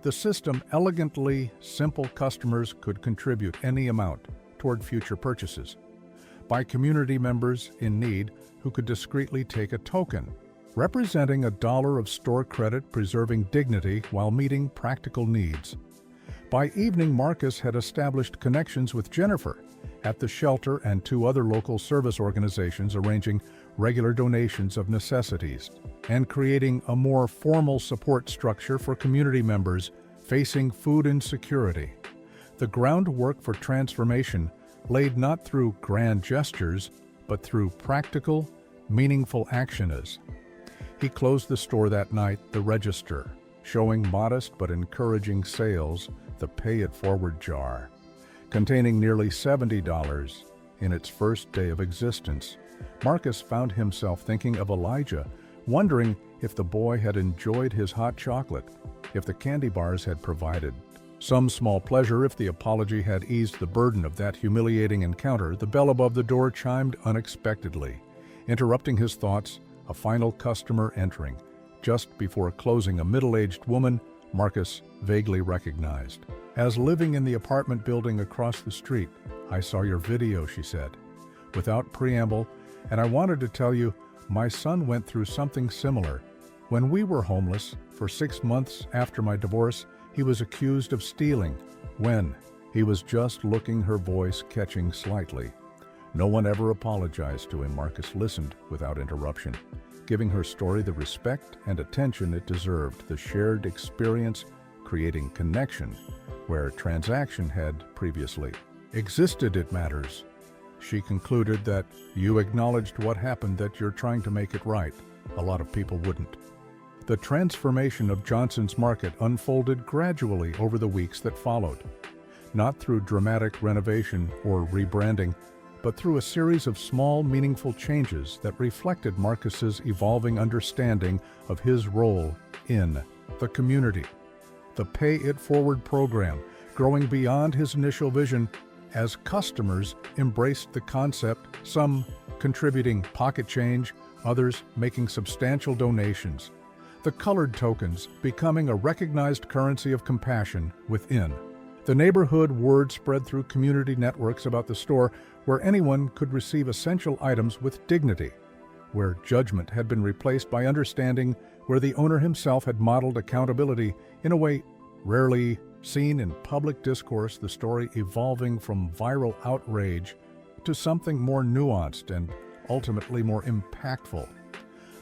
The system elegantly simple: customers could contribute any amount toward future purchases by community members in need who could discreetly take a token, representing $1 of store credit, preserving dignity while meeting practical needs. By evening, Marcus had established connections with Jennifer at the shelter and 2 other local service organizations, arranging regular donations of necessities and creating a more formal support structure for community members facing food insecurity. The groundwork for transformation laid not through grand gestures, but through practical, meaningful actions. He closed the store that night, the register, showing modest but encouraging sales, the Pay It Forward jar, containing nearly $70 in its first day of existence. Marcus found himself thinking of Elijah, wondering if the boy had enjoyed his hot chocolate, if the candy bars had provided some small pleasure, if the apology had eased the burden of that humiliating encounter. The bell above the door chimed unexpectedly, interrupting his thoughts, a final customer entering. Just before closing, a middle-aged woman Marcus vaguely recognized as living in the apartment building across the street. "I saw your video," she said, without preamble, "and I wanted to tell you, my son went through something similar. When we were homeless for 6 months after my divorce, he was accused of stealing. When he was just looking," her voice catching slightly. No one ever apologized to him. Marcus listened without interruption, giving her story the respect and attention it deserved, the shared experience creating connection where transaction had previously existed. "It matters," she concluded, "that you acknowledged what happened, that you're trying to make it right. A lot of people wouldn't." The transformation of Johnson's Market unfolded gradually over the weeks that followed, not through dramatic renovation or rebranding, but through a series of small, meaningful changes that reflected Marcus's evolving understanding of his role in the community. The Pay It Forward program, growing beyond his initial vision as customers embraced the concept, some contributing pocket change, others making substantial donations. The colored tokens becoming a recognized currency of compassion within. The neighborhood word spread through community networks about the store, where anyone could receive essential items with dignity, where judgment had been replaced by understanding, where the owner himself had modeled accountability in a way rarely seen in public discourse, the story evolving from viral outrage to something more nuanced and ultimately more impactful.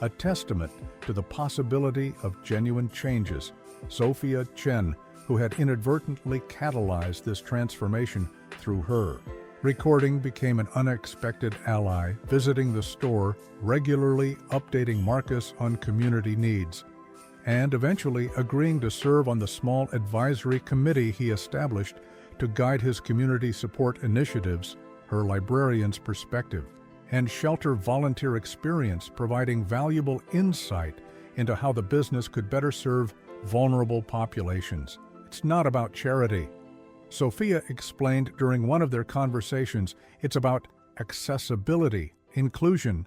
A testament to the possibility of genuine changes. Sophia Chen, who had inadvertently catalyzed this transformation through her recording, became an unexpected ally, visiting the store regularly, updating Marcus on community needs, and eventually agreeing to serve on the small advisory committee he established to guide his community support initiatives, her librarian's perspective and shelter volunteer experience, providing valuable insight into how the business could better serve vulnerable populations. "It's not about charity," Sophia explained during one of their conversations. "It's about accessibility, inclusion,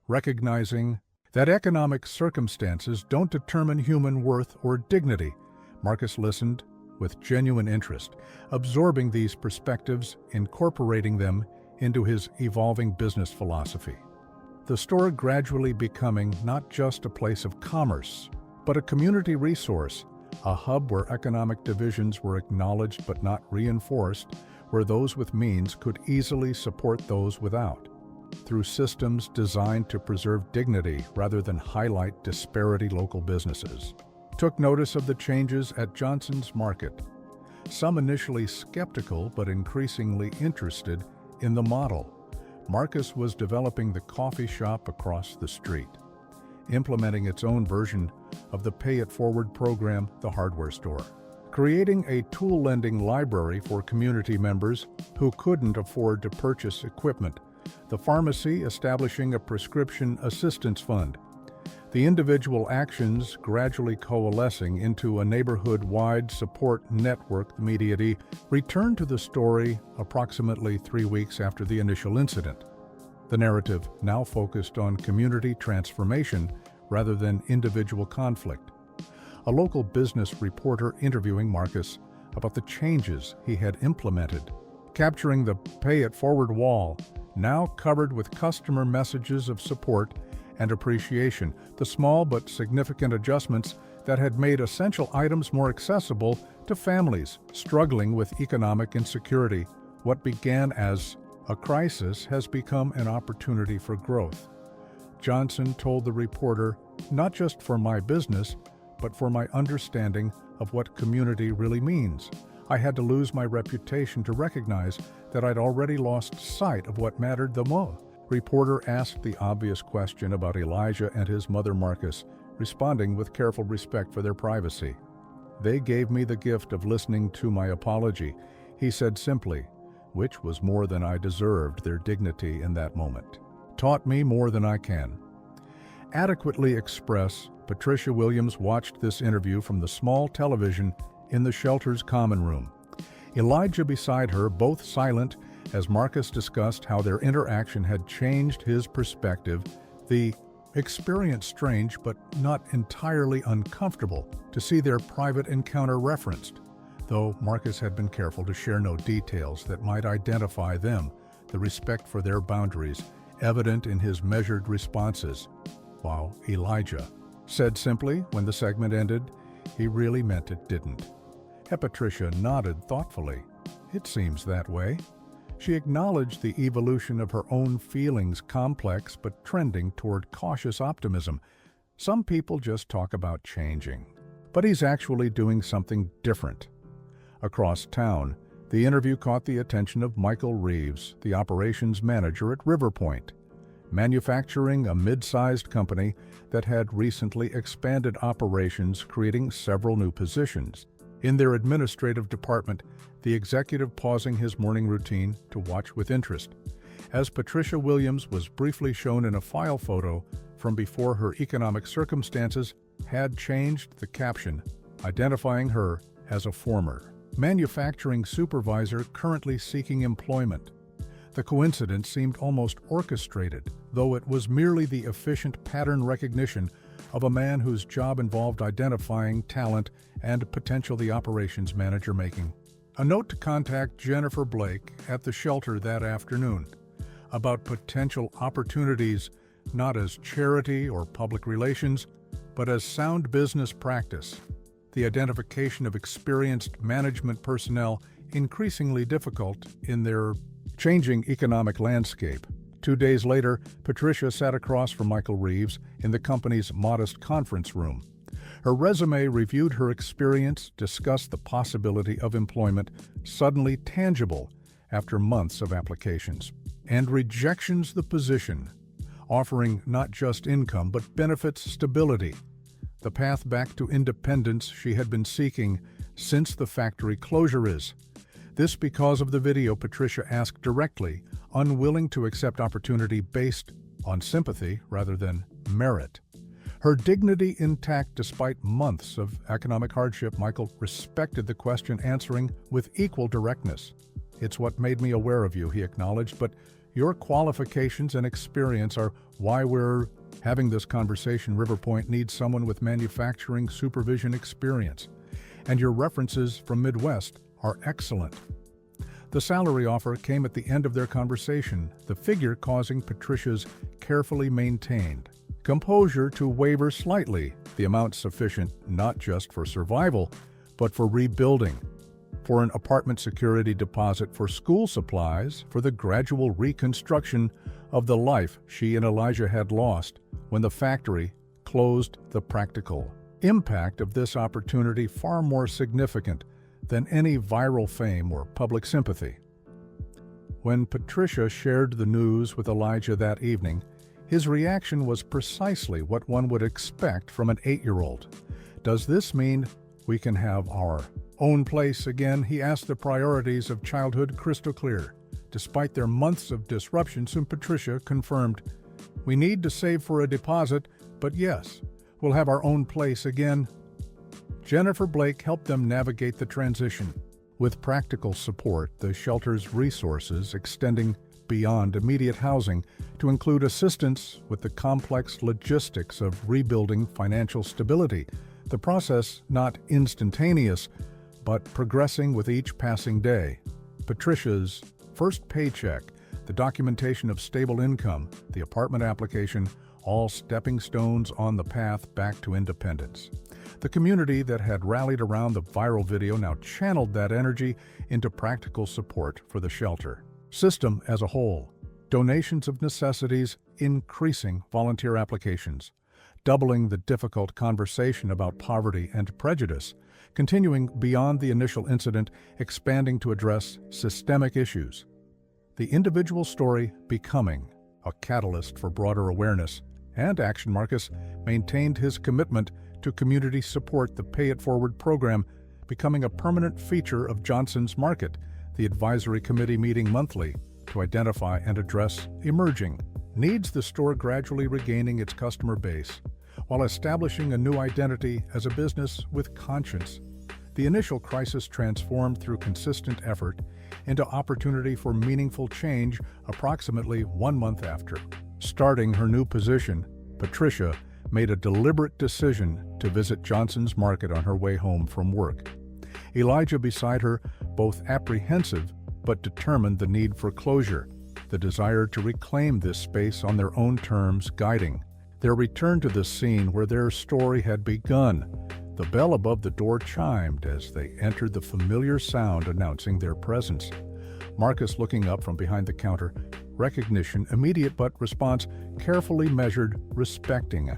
recognizing that economic circumstances don't determine human worth or dignity." Marcus listened with genuine interest, absorbing these perspectives, incorporating them into his evolving business philosophy. The store gradually becoming not just a place of commerce, but a community resource, a hub where economic divisions were acknowledged but not reinforced, where those with means could easily support those without, through systems designed to preserve dignity rather than highlight disparity. Local businesses took notice of the changes at Johnson's Market, some initially skeptical but increasingly interested in the model. Marcus was developing the coffee shop across the street, implementing its own version of the Pay It Forward program, the hardware store, creating a tool lending library for community members who couldn't afford to purchase equipment, the pharmacy establishing a prescription assistance fund, the individual actions gradually coalescing into a neighborhood-wide support network. The media returned to the story approximately 3 weeks after the initial incident. The narrative now focused on community transformation rather than individual conflict. A local business reporter interviewing Marcus about the changes he had implemented, capturing the Pay It Forward wall, now covered with customer messages of support and appreciation, the small but significant adjustments that had made essential items more accessible to families struggling with economic insecurity. What began as a crisis has become an opportunity for growth. Johnson told the reporter, "Not just for my business, but for my understanding of what community really means. I had to lose my reputation to recognize that I'd already lost sight of what mattered the most." Reporter asked the obvious question about Elijah and his mother Marcus, responding with careful respect for their privacy. "They gave me the gift of listening to my apology," he said simply, which was more than I deserved their dignity in that moment. "Taught me more than I can." Adequately express, Patricia Williams watched this interview from the small television in the shelter's common room. Elijah beside her, both silent, as Marcus discussed how their interaction had changed his perspective, the experience strange but not entirely uncomfortable to see their private encounter referenced, though Marcus had been careful to share no details that might identify them, the respect for their boundaries evident in his measured responses, while Elijah said simply when the segment ended, he really meant it didn't. Patricia nodded thoughtfully. It seems that way. She acknowledged the evolution of her own feelings, complex but trending toward cautious optimism. Some people just talk about changing, but he's actually doing something different. Across town, the interview caught the attention of Michael Reeves, the operations manager at Riverpoint, manufacturing a mid-sized company that had recently expanded operations, creating several new positions. In their administrative department, the executive pausing his morning routine to watch with interest, as Patricia Williams was briefly shown in a file photo from before her economic circumstances had changed the caption, identifying her as a former manufacturing supervisor currently seeking employment. The coincidence seemed almost orchestrated, though it was merely the efficient pattern recognition of a man whose job involved identifying talent and potential the operations manager making a note to contact Jennifer Blake at the shelter that afternoon about potential opportunities not as charity or public relations, but as sound business practice. The identification of experienced management personnel increasingly difficult in their changing economic landscape. 2 days later, Patricia sat across from Michael Reeves in the company's modest conference room. Her resume reviewed her experience, discussed the possibility of employment suddenly tangible after months of applications, and rejections the position, offering not just income but benefits stability, the path back to independence she had been seeking since the factory closure is. This because of the video Patricia asked directly, unwilling to accept opportunity based on sympathy rather than merit. Her dignity intact despite months of economic hardship, Michael respected the question, answering with equal directness. "It's what made me aware of you," he acknowledged, "but your qualifications and experience are why we're having this conversation. Riverpoint needs someone with manufacturing supervision experience, and your references from Midwest are excellent." The salary offer came at the end of their conversation, the figure causing Patricia's carefully maintained composure to waver slightly, the amount sufficient not just for survival, but for rebuilding, for an apartment security deposit, for school supplies, for the gradual reconstruction of the life she and Elijah had lost when the factory closed. The practical impact of this opportunity far more significant than any viral fame or public sympathy. When Patricia shared the news with Elijah that evening, his reaction was precisely what one would expect from an 8-year-old. "Does this mean we can have our own place again?" He asked, the priorities of childhood crystal clear. Despite their months of disruption, soon Patricia confirmed, "We need to save for a deposit, but yes, we'll have our own place again." Jennifer Blake helped them navigate the transition. With practical support, the shelter's resources extending beyond immediate housing to include assistance with the complex logistics of rebuilding financial stability. The process not instantaneous, but progressing with each passing day. Patricia's first paycheck, the documentation of stable income, the apartment application, all stepping stones on the path back to independence. The community that had rallied around the viral video now channeled that energy into practical support for the shelter system as a whole. Donations of necessities, increasing volunteer applications, doubling the difficult conversation about poverty and prejudice, continuing beyond the initial incident, expanding to address systemic issues. The individual story becoming a catalyst for broader awareness and action. Marcus maintained his commitment to community support, the Pay It Forward program becoming a permanent feature of Johnson's Market, the advisory committee meeting monthly to identify and address emerging needs, the store gradually regaining its customer base while establishing a new identity as a business with conscience. The initial crisis transformed through consistent effort into opportunity for meaningful change. Approximately 1 month after starting her new position, Patricia made a deliberate decision to visit Johnson's Market on her way home from work. Elijah beside her, both apprehensive but determined, the need for closure, the desire to reclaim this space on their own terms, guiding their return to the scene where their story had begun. The bell above the door chimed as they entered, the familiar sound announcing their presence. Marcus, looking up from behind the counter, recognition immediate but response carefully measured, respecting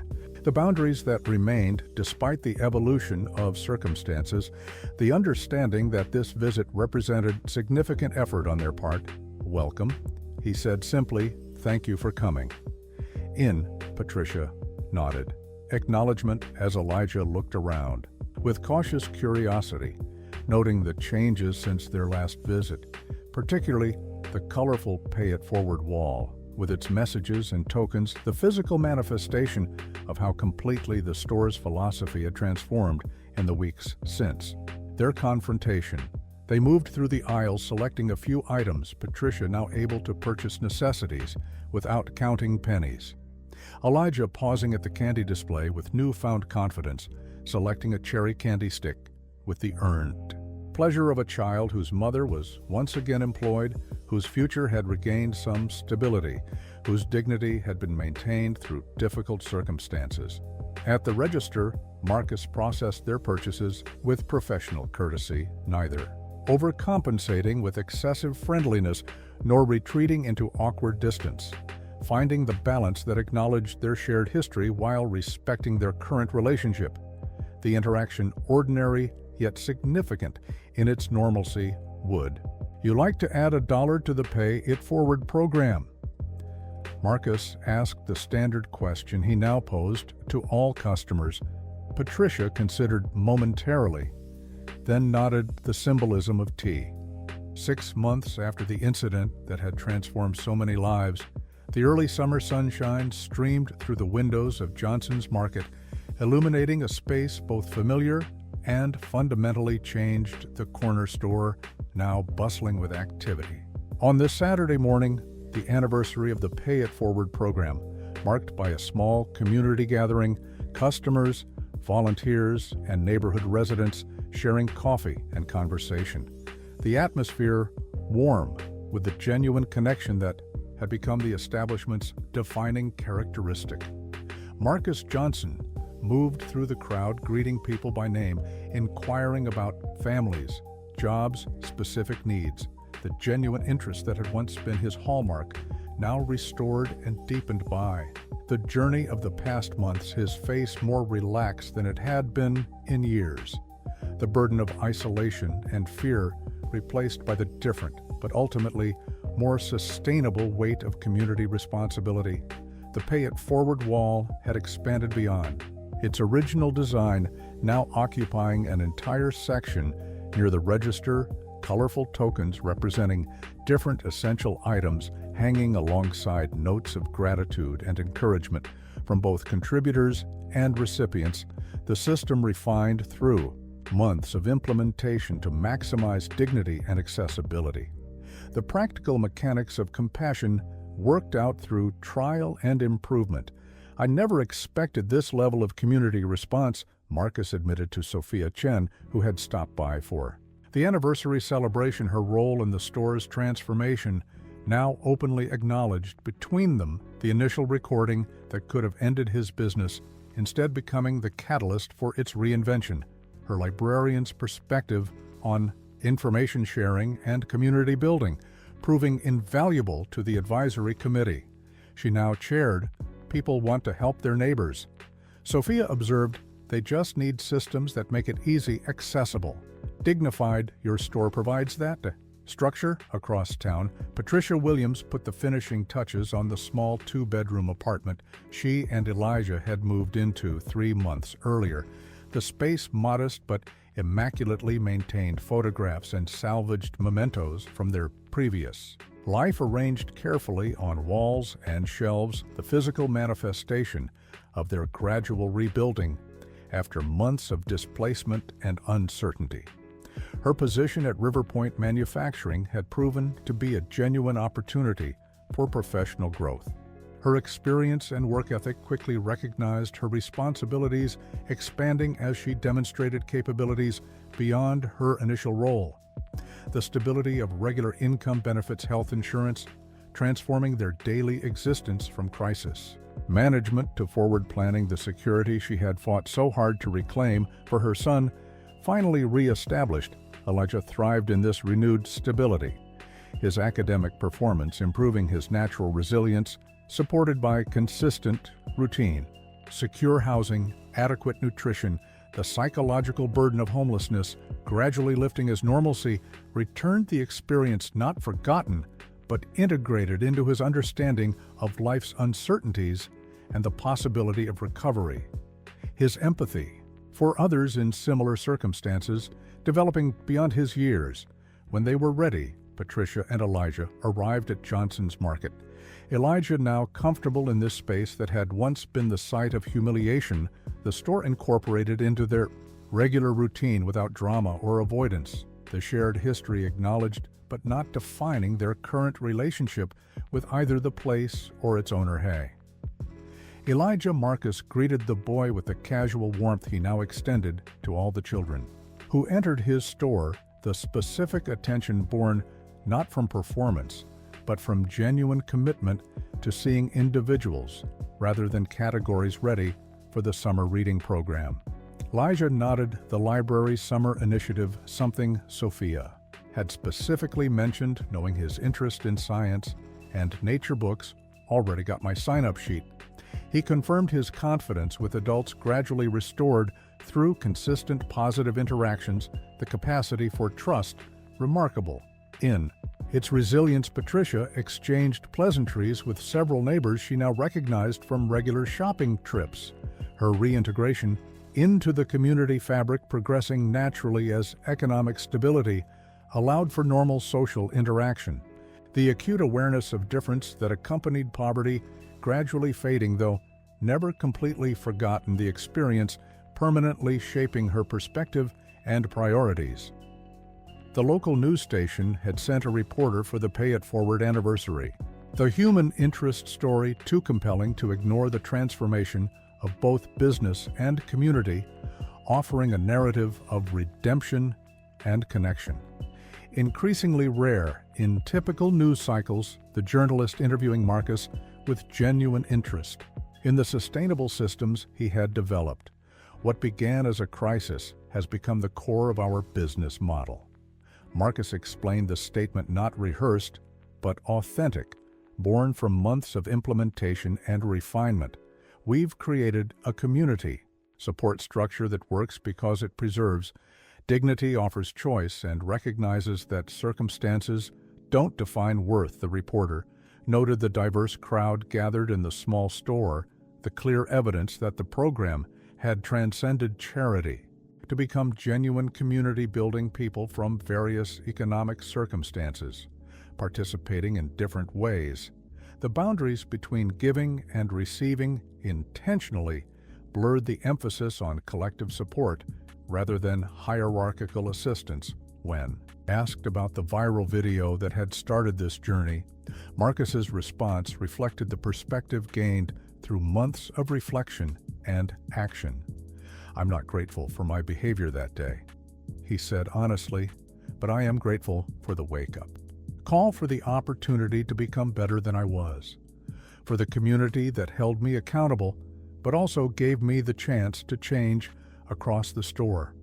the boundaries that remained despite the evolution of circumstances, the understanding that this visit represented significant effort on their part. "Welcome," he said simply. "Thank you for coming." Patricia nodded acknowledgement as Elijah looked around with cautious curiosity, noting the changes since their last visit, particularly the colorful Pay It Forward wall with its messages and tokens, the physical manifestation of how completely the store's philosophy had transformed in the weeks since their confrontation. They moved through the aisles, selecting a few items, Patricia now able to purchase necessities without counting pennies. Elijah pausing at the candy display with newfound confidence, selecting a cherry candy stick with the earned pleasure of a child whose mother was once again employed, whose future had regained some stability, whose dignity had been maintained through difficult circumstances. At the register, Marcus processed their purchases with professional courtesy, neither overcompensating with excessive friendliness nor retreating into awkward distance, finding the balance that acknowledged their shared history while respecting their current relationship. The interaction, ordinary yet significant in its normalcy, "Would you like to add $1 to the Pay It Forward program?" Marcus asked the standard question he now posed to all customers. Patricia considered momentarily, then nodded, the symbolism of tea. 6 months after the incident that had transformed so many lives, the early summer sunshine streamed through the windows of Johnson's Market, illuminating a space both familiar and fundamentally changed, the corner store now bustling with activity. On this Saturday morning, the anniversary of the Pay It Forward program, marked by a small community gathering, customers, volunteers, and neighborhood residents sharing coffee and conversation. The atmosphere warm with the genuine connection that had become the establishment's defining characteristic. Marcus Johnson moved through the crowd, greeting people by name, inquiring about families, jobs, specific needs. The genuine interest that had once been his hallmark, now restored and deepened by the journey of the past months, his face more relaxed than it had been in years. The burden of isolation and fear replaced by the different, but ultimately more sustainable weight of community responsibility. The Pay It Forward wall had expanded beyond its original design, now occupying an entire section near the register, colorful tokens representing different essential items hanging alongside notes of gratitude and encouragement from both contributors and recipients. The system refined through months of implementation to maximize dignity and accessibility. The practical mechanics of compassion worked out through trial and improvement. "I never expected this level of community response," Marcus admitted to Sophia Chen, who had stopped by for the anniversary celebration. Her role in the store's transformation now openly acknowledged, between them the initial recording that could have ended his business, instead becoming the catalyst for its reinvention. Her librarian's perspective on information sharing and community building, proving invaluable to the advisory committee. She now chaired "People Want to Help Their Neighbors." Sophia observed, "They just need systems that make it easy, accessible, dignified. Your store provides that." Structure across town, Patricia Williams put the finishing touches on the small two-bedroom apartment she and Elijah had moved into 3 months earlier. The space modest but immaculately maintained photographs and salvaged mementos from their previous life arranged carefully on walls and shelves, the physical manifestation of their gradual rebuilding after months of displacement and uncertainty. Her position at Riverpoint Manufacturing had proven to be a genuine opportunity for professional growth. Her experience and work ethic quickly recognized her responsibilities, expanding as she demonstrated capabilities beyond her initial role. The stability of regular income benefits health insurance, transforming their daily existence from crisis management to forward planning. The security she had fought so hard to reclaim for her son finally re-established. Elijah thrived in this renewed stability, his academic performance improving his natural resilience, supported by consistent routine, secure housing, adequate nutrition. The psychological burden of homelessness, gradually lifting as normalcy, returned the experience not forgotten, but integrated into his understanding of life's uncertainties and the possibility of recovery. His empathy for others in similar circumstances, developing beyond his years. When they were ready, Patricia and Elijah arrived at Johnson's Market. Elijah, now comfortable in this space that had once been the site of humiliation, the store incorporated into their regular routine without drama or avoidance. The shared history acknowledged but not defining their current relationship with either the place or its owner. Hay. Elijah Marcus greeted the boy with the casual warmth he now extended to all the children who entered his store, the specific attention born not from performance, but from genuine commitment to seeing individuals rather than categories ready for the summer reading program. Elijah nodded. The library's summer initiative, Something Sophia, had specifically mentioned, knowing his interest in science and nature books. Already got my sign-up sheet. He confirmed his confidence with adults gradually restored through consistent positive interactions, the capacity for trust remarkable. In its resilience, Patricia exchanged pleasantries with several neighbors she now recognized from regular shopping trips. Her reintegration into the community fabric, progressing naturally as economic stability allowed for normal social interaction. The acute awareness of difference that accompanied poverty gradually fading, though never completely forgotten, the experience permanently shaping her perspective and priorities. The local news station had sent a reporter for the Pay It Forward anniversary. The human interest story too compelling to ignore, the transformation of both business and community, offering a narrative of redemption and connection. Increasingly rare in typical news cycles, the journalist interviewing Marcus with genuine interest in the sustainable systems he had developed. What began as a crisis has become the core of our business model. Marcus explained the statement, not rehearsed, but authentic, born from months of implementation and refinement. We've created a community support structure that works because it preserves dignity, offers choice, and recognizes that circumstances don't define worth. The reporter noted the diverse crowd gathered in the small store, the clear evidence that the program had transcended charity to become genuine community-building, people from various economic circumstances, participating in different ways. The boundaries between giving and receiving intentionally blurred, the emphasis on collective support rather than hierarchical assistance. When asked about the viral video that had started this journey, Marcus's response reflected the perspective gained through months of reflection and action. "I'm not grateful for my behavior that day," he said honestly, "but I am grateful for the wake-up call, for the opportunity to become better than I was, for the community that held me accountable, but also gave me the chance to change." Across the store,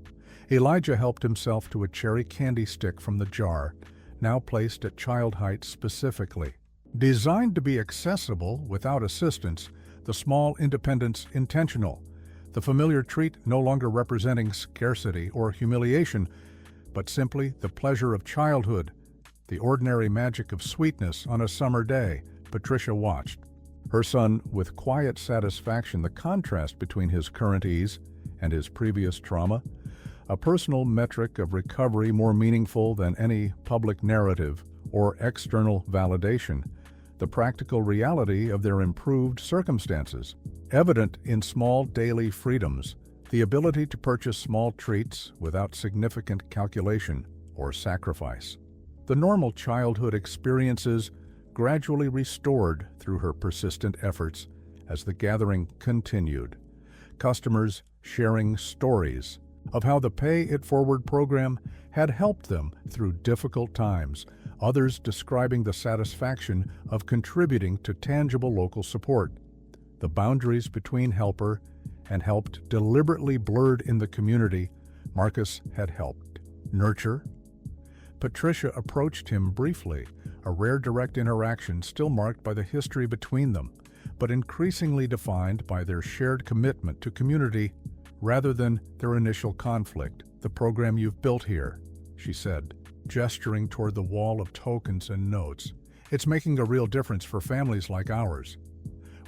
Elijah helped himself to a cherry candy stick from the jar, now placed at child height specifically. Designed to be accessible without assistance, the small independence intentional, the familiar treat no longer representing scarcity or humiliation, but simply the pleasure of childhood, The ordinary magic of sweetness on a summer day, Patricia watched. Her son, with quiet satisfaction, the contrast between his current ease and his previous trauma, a personal metric of recovery more meaningful than any public narrative or external validation, the practical reality of their improved circumstances, evident in small daily freedoms, the ability to purchase small treats without significant calculation or sacrifice. The normal childhood experiences gradually restored through her persistent efforts as the gathering continued. Customers sharing stories of how the Pay It Forward program had helped them through difficult times, others describing the satisfaction of contributing to tangible local support. The boundaries between helper and helped deliberately blurred in the community Marcus had helped nurture. Patricia approached him briefly, a rare direct interaction still marked by the history between them, but increasingly defined by their shared commitment to community rather than their initial conflict. "The program you've built here," she said, gesturing toward the wall of tokens and notes. "It's making a real difference for families like ours."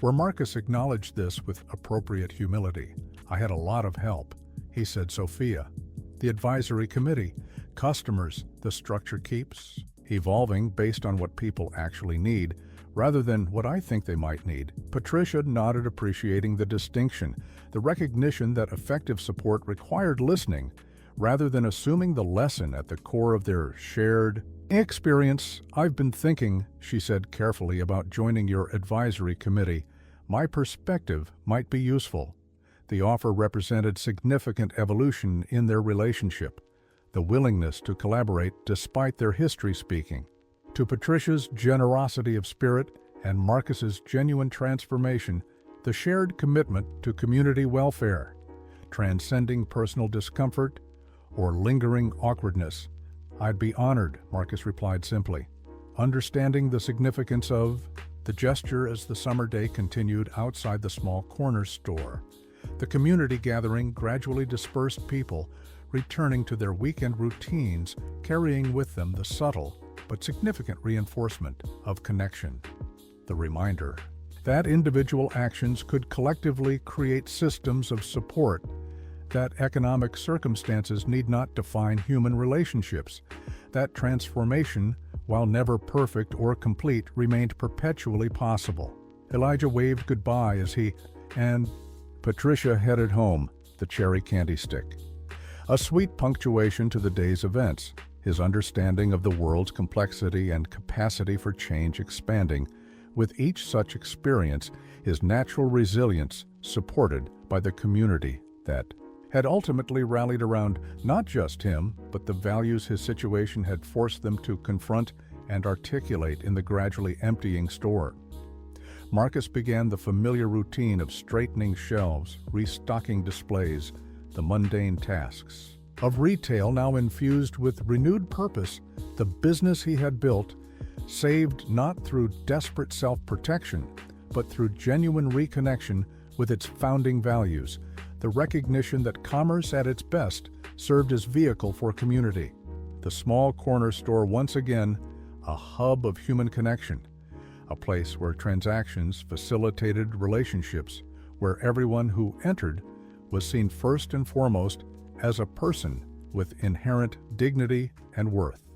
Where Marcus acknowledged this with appropriate humility. "I had a lot of help," he said. "Sophia, the advisory committee, customers, the structure keeps evolving based on what people actually need, rather than what I think they might need." Patricia nodded, appreciating the distinction, the recognition that effective support required listening, rather than assuming the lesson at the core of their shared experience. "I've been thinking," she said carefully, "about joining your advisory committee. My perspective might be useful." The offer represented significant evolution in their relationship, the willingness to collaborate despite their history speaking. To Patricia's generosity of spirit and Marcus's genuine transformation, the shared commitment to community welfare, transcending personal discomfort or lingering awkwardness. "I'd be honored," Marcus replied simply, understanding the significance of the gesture as the summer day continued outside the small corner store. The community gathering gradually dispersed, people returning to their weekend routines, carrying with them the subtle but significant reinforcement of connection. The reminder that individual actions could collectively create systems of support, that economic circumstances need not define human relationships, that transformation, while never perfect or complete, remained perpetually possible. Elijah waved goodbye as he and Patricia headed home, the cherry candy stick. A sweet punctuation to the day's events, his understanding of the world's complexity and capacity for change expanding. With each such experience, his natural resilience supported by the community that had ultimately rallied around not just him, but the values his situation had forced them to confront and articulate in the gradually emptying store. Marcus began the familiar routine of straightening shelves, restocking displays, the mundane tasks of retail now infused with renewed purpose. The business he had built, saved not through desperate self-protection, but through genuine reconnection with its founding values, the recognition that commerce at its best served as vehicle for community. The small corner store once again a hub of human connection, a place where transactions facilitated relationships, where everyone who entered was seen first and foremost as a person with inherent dignity and worth.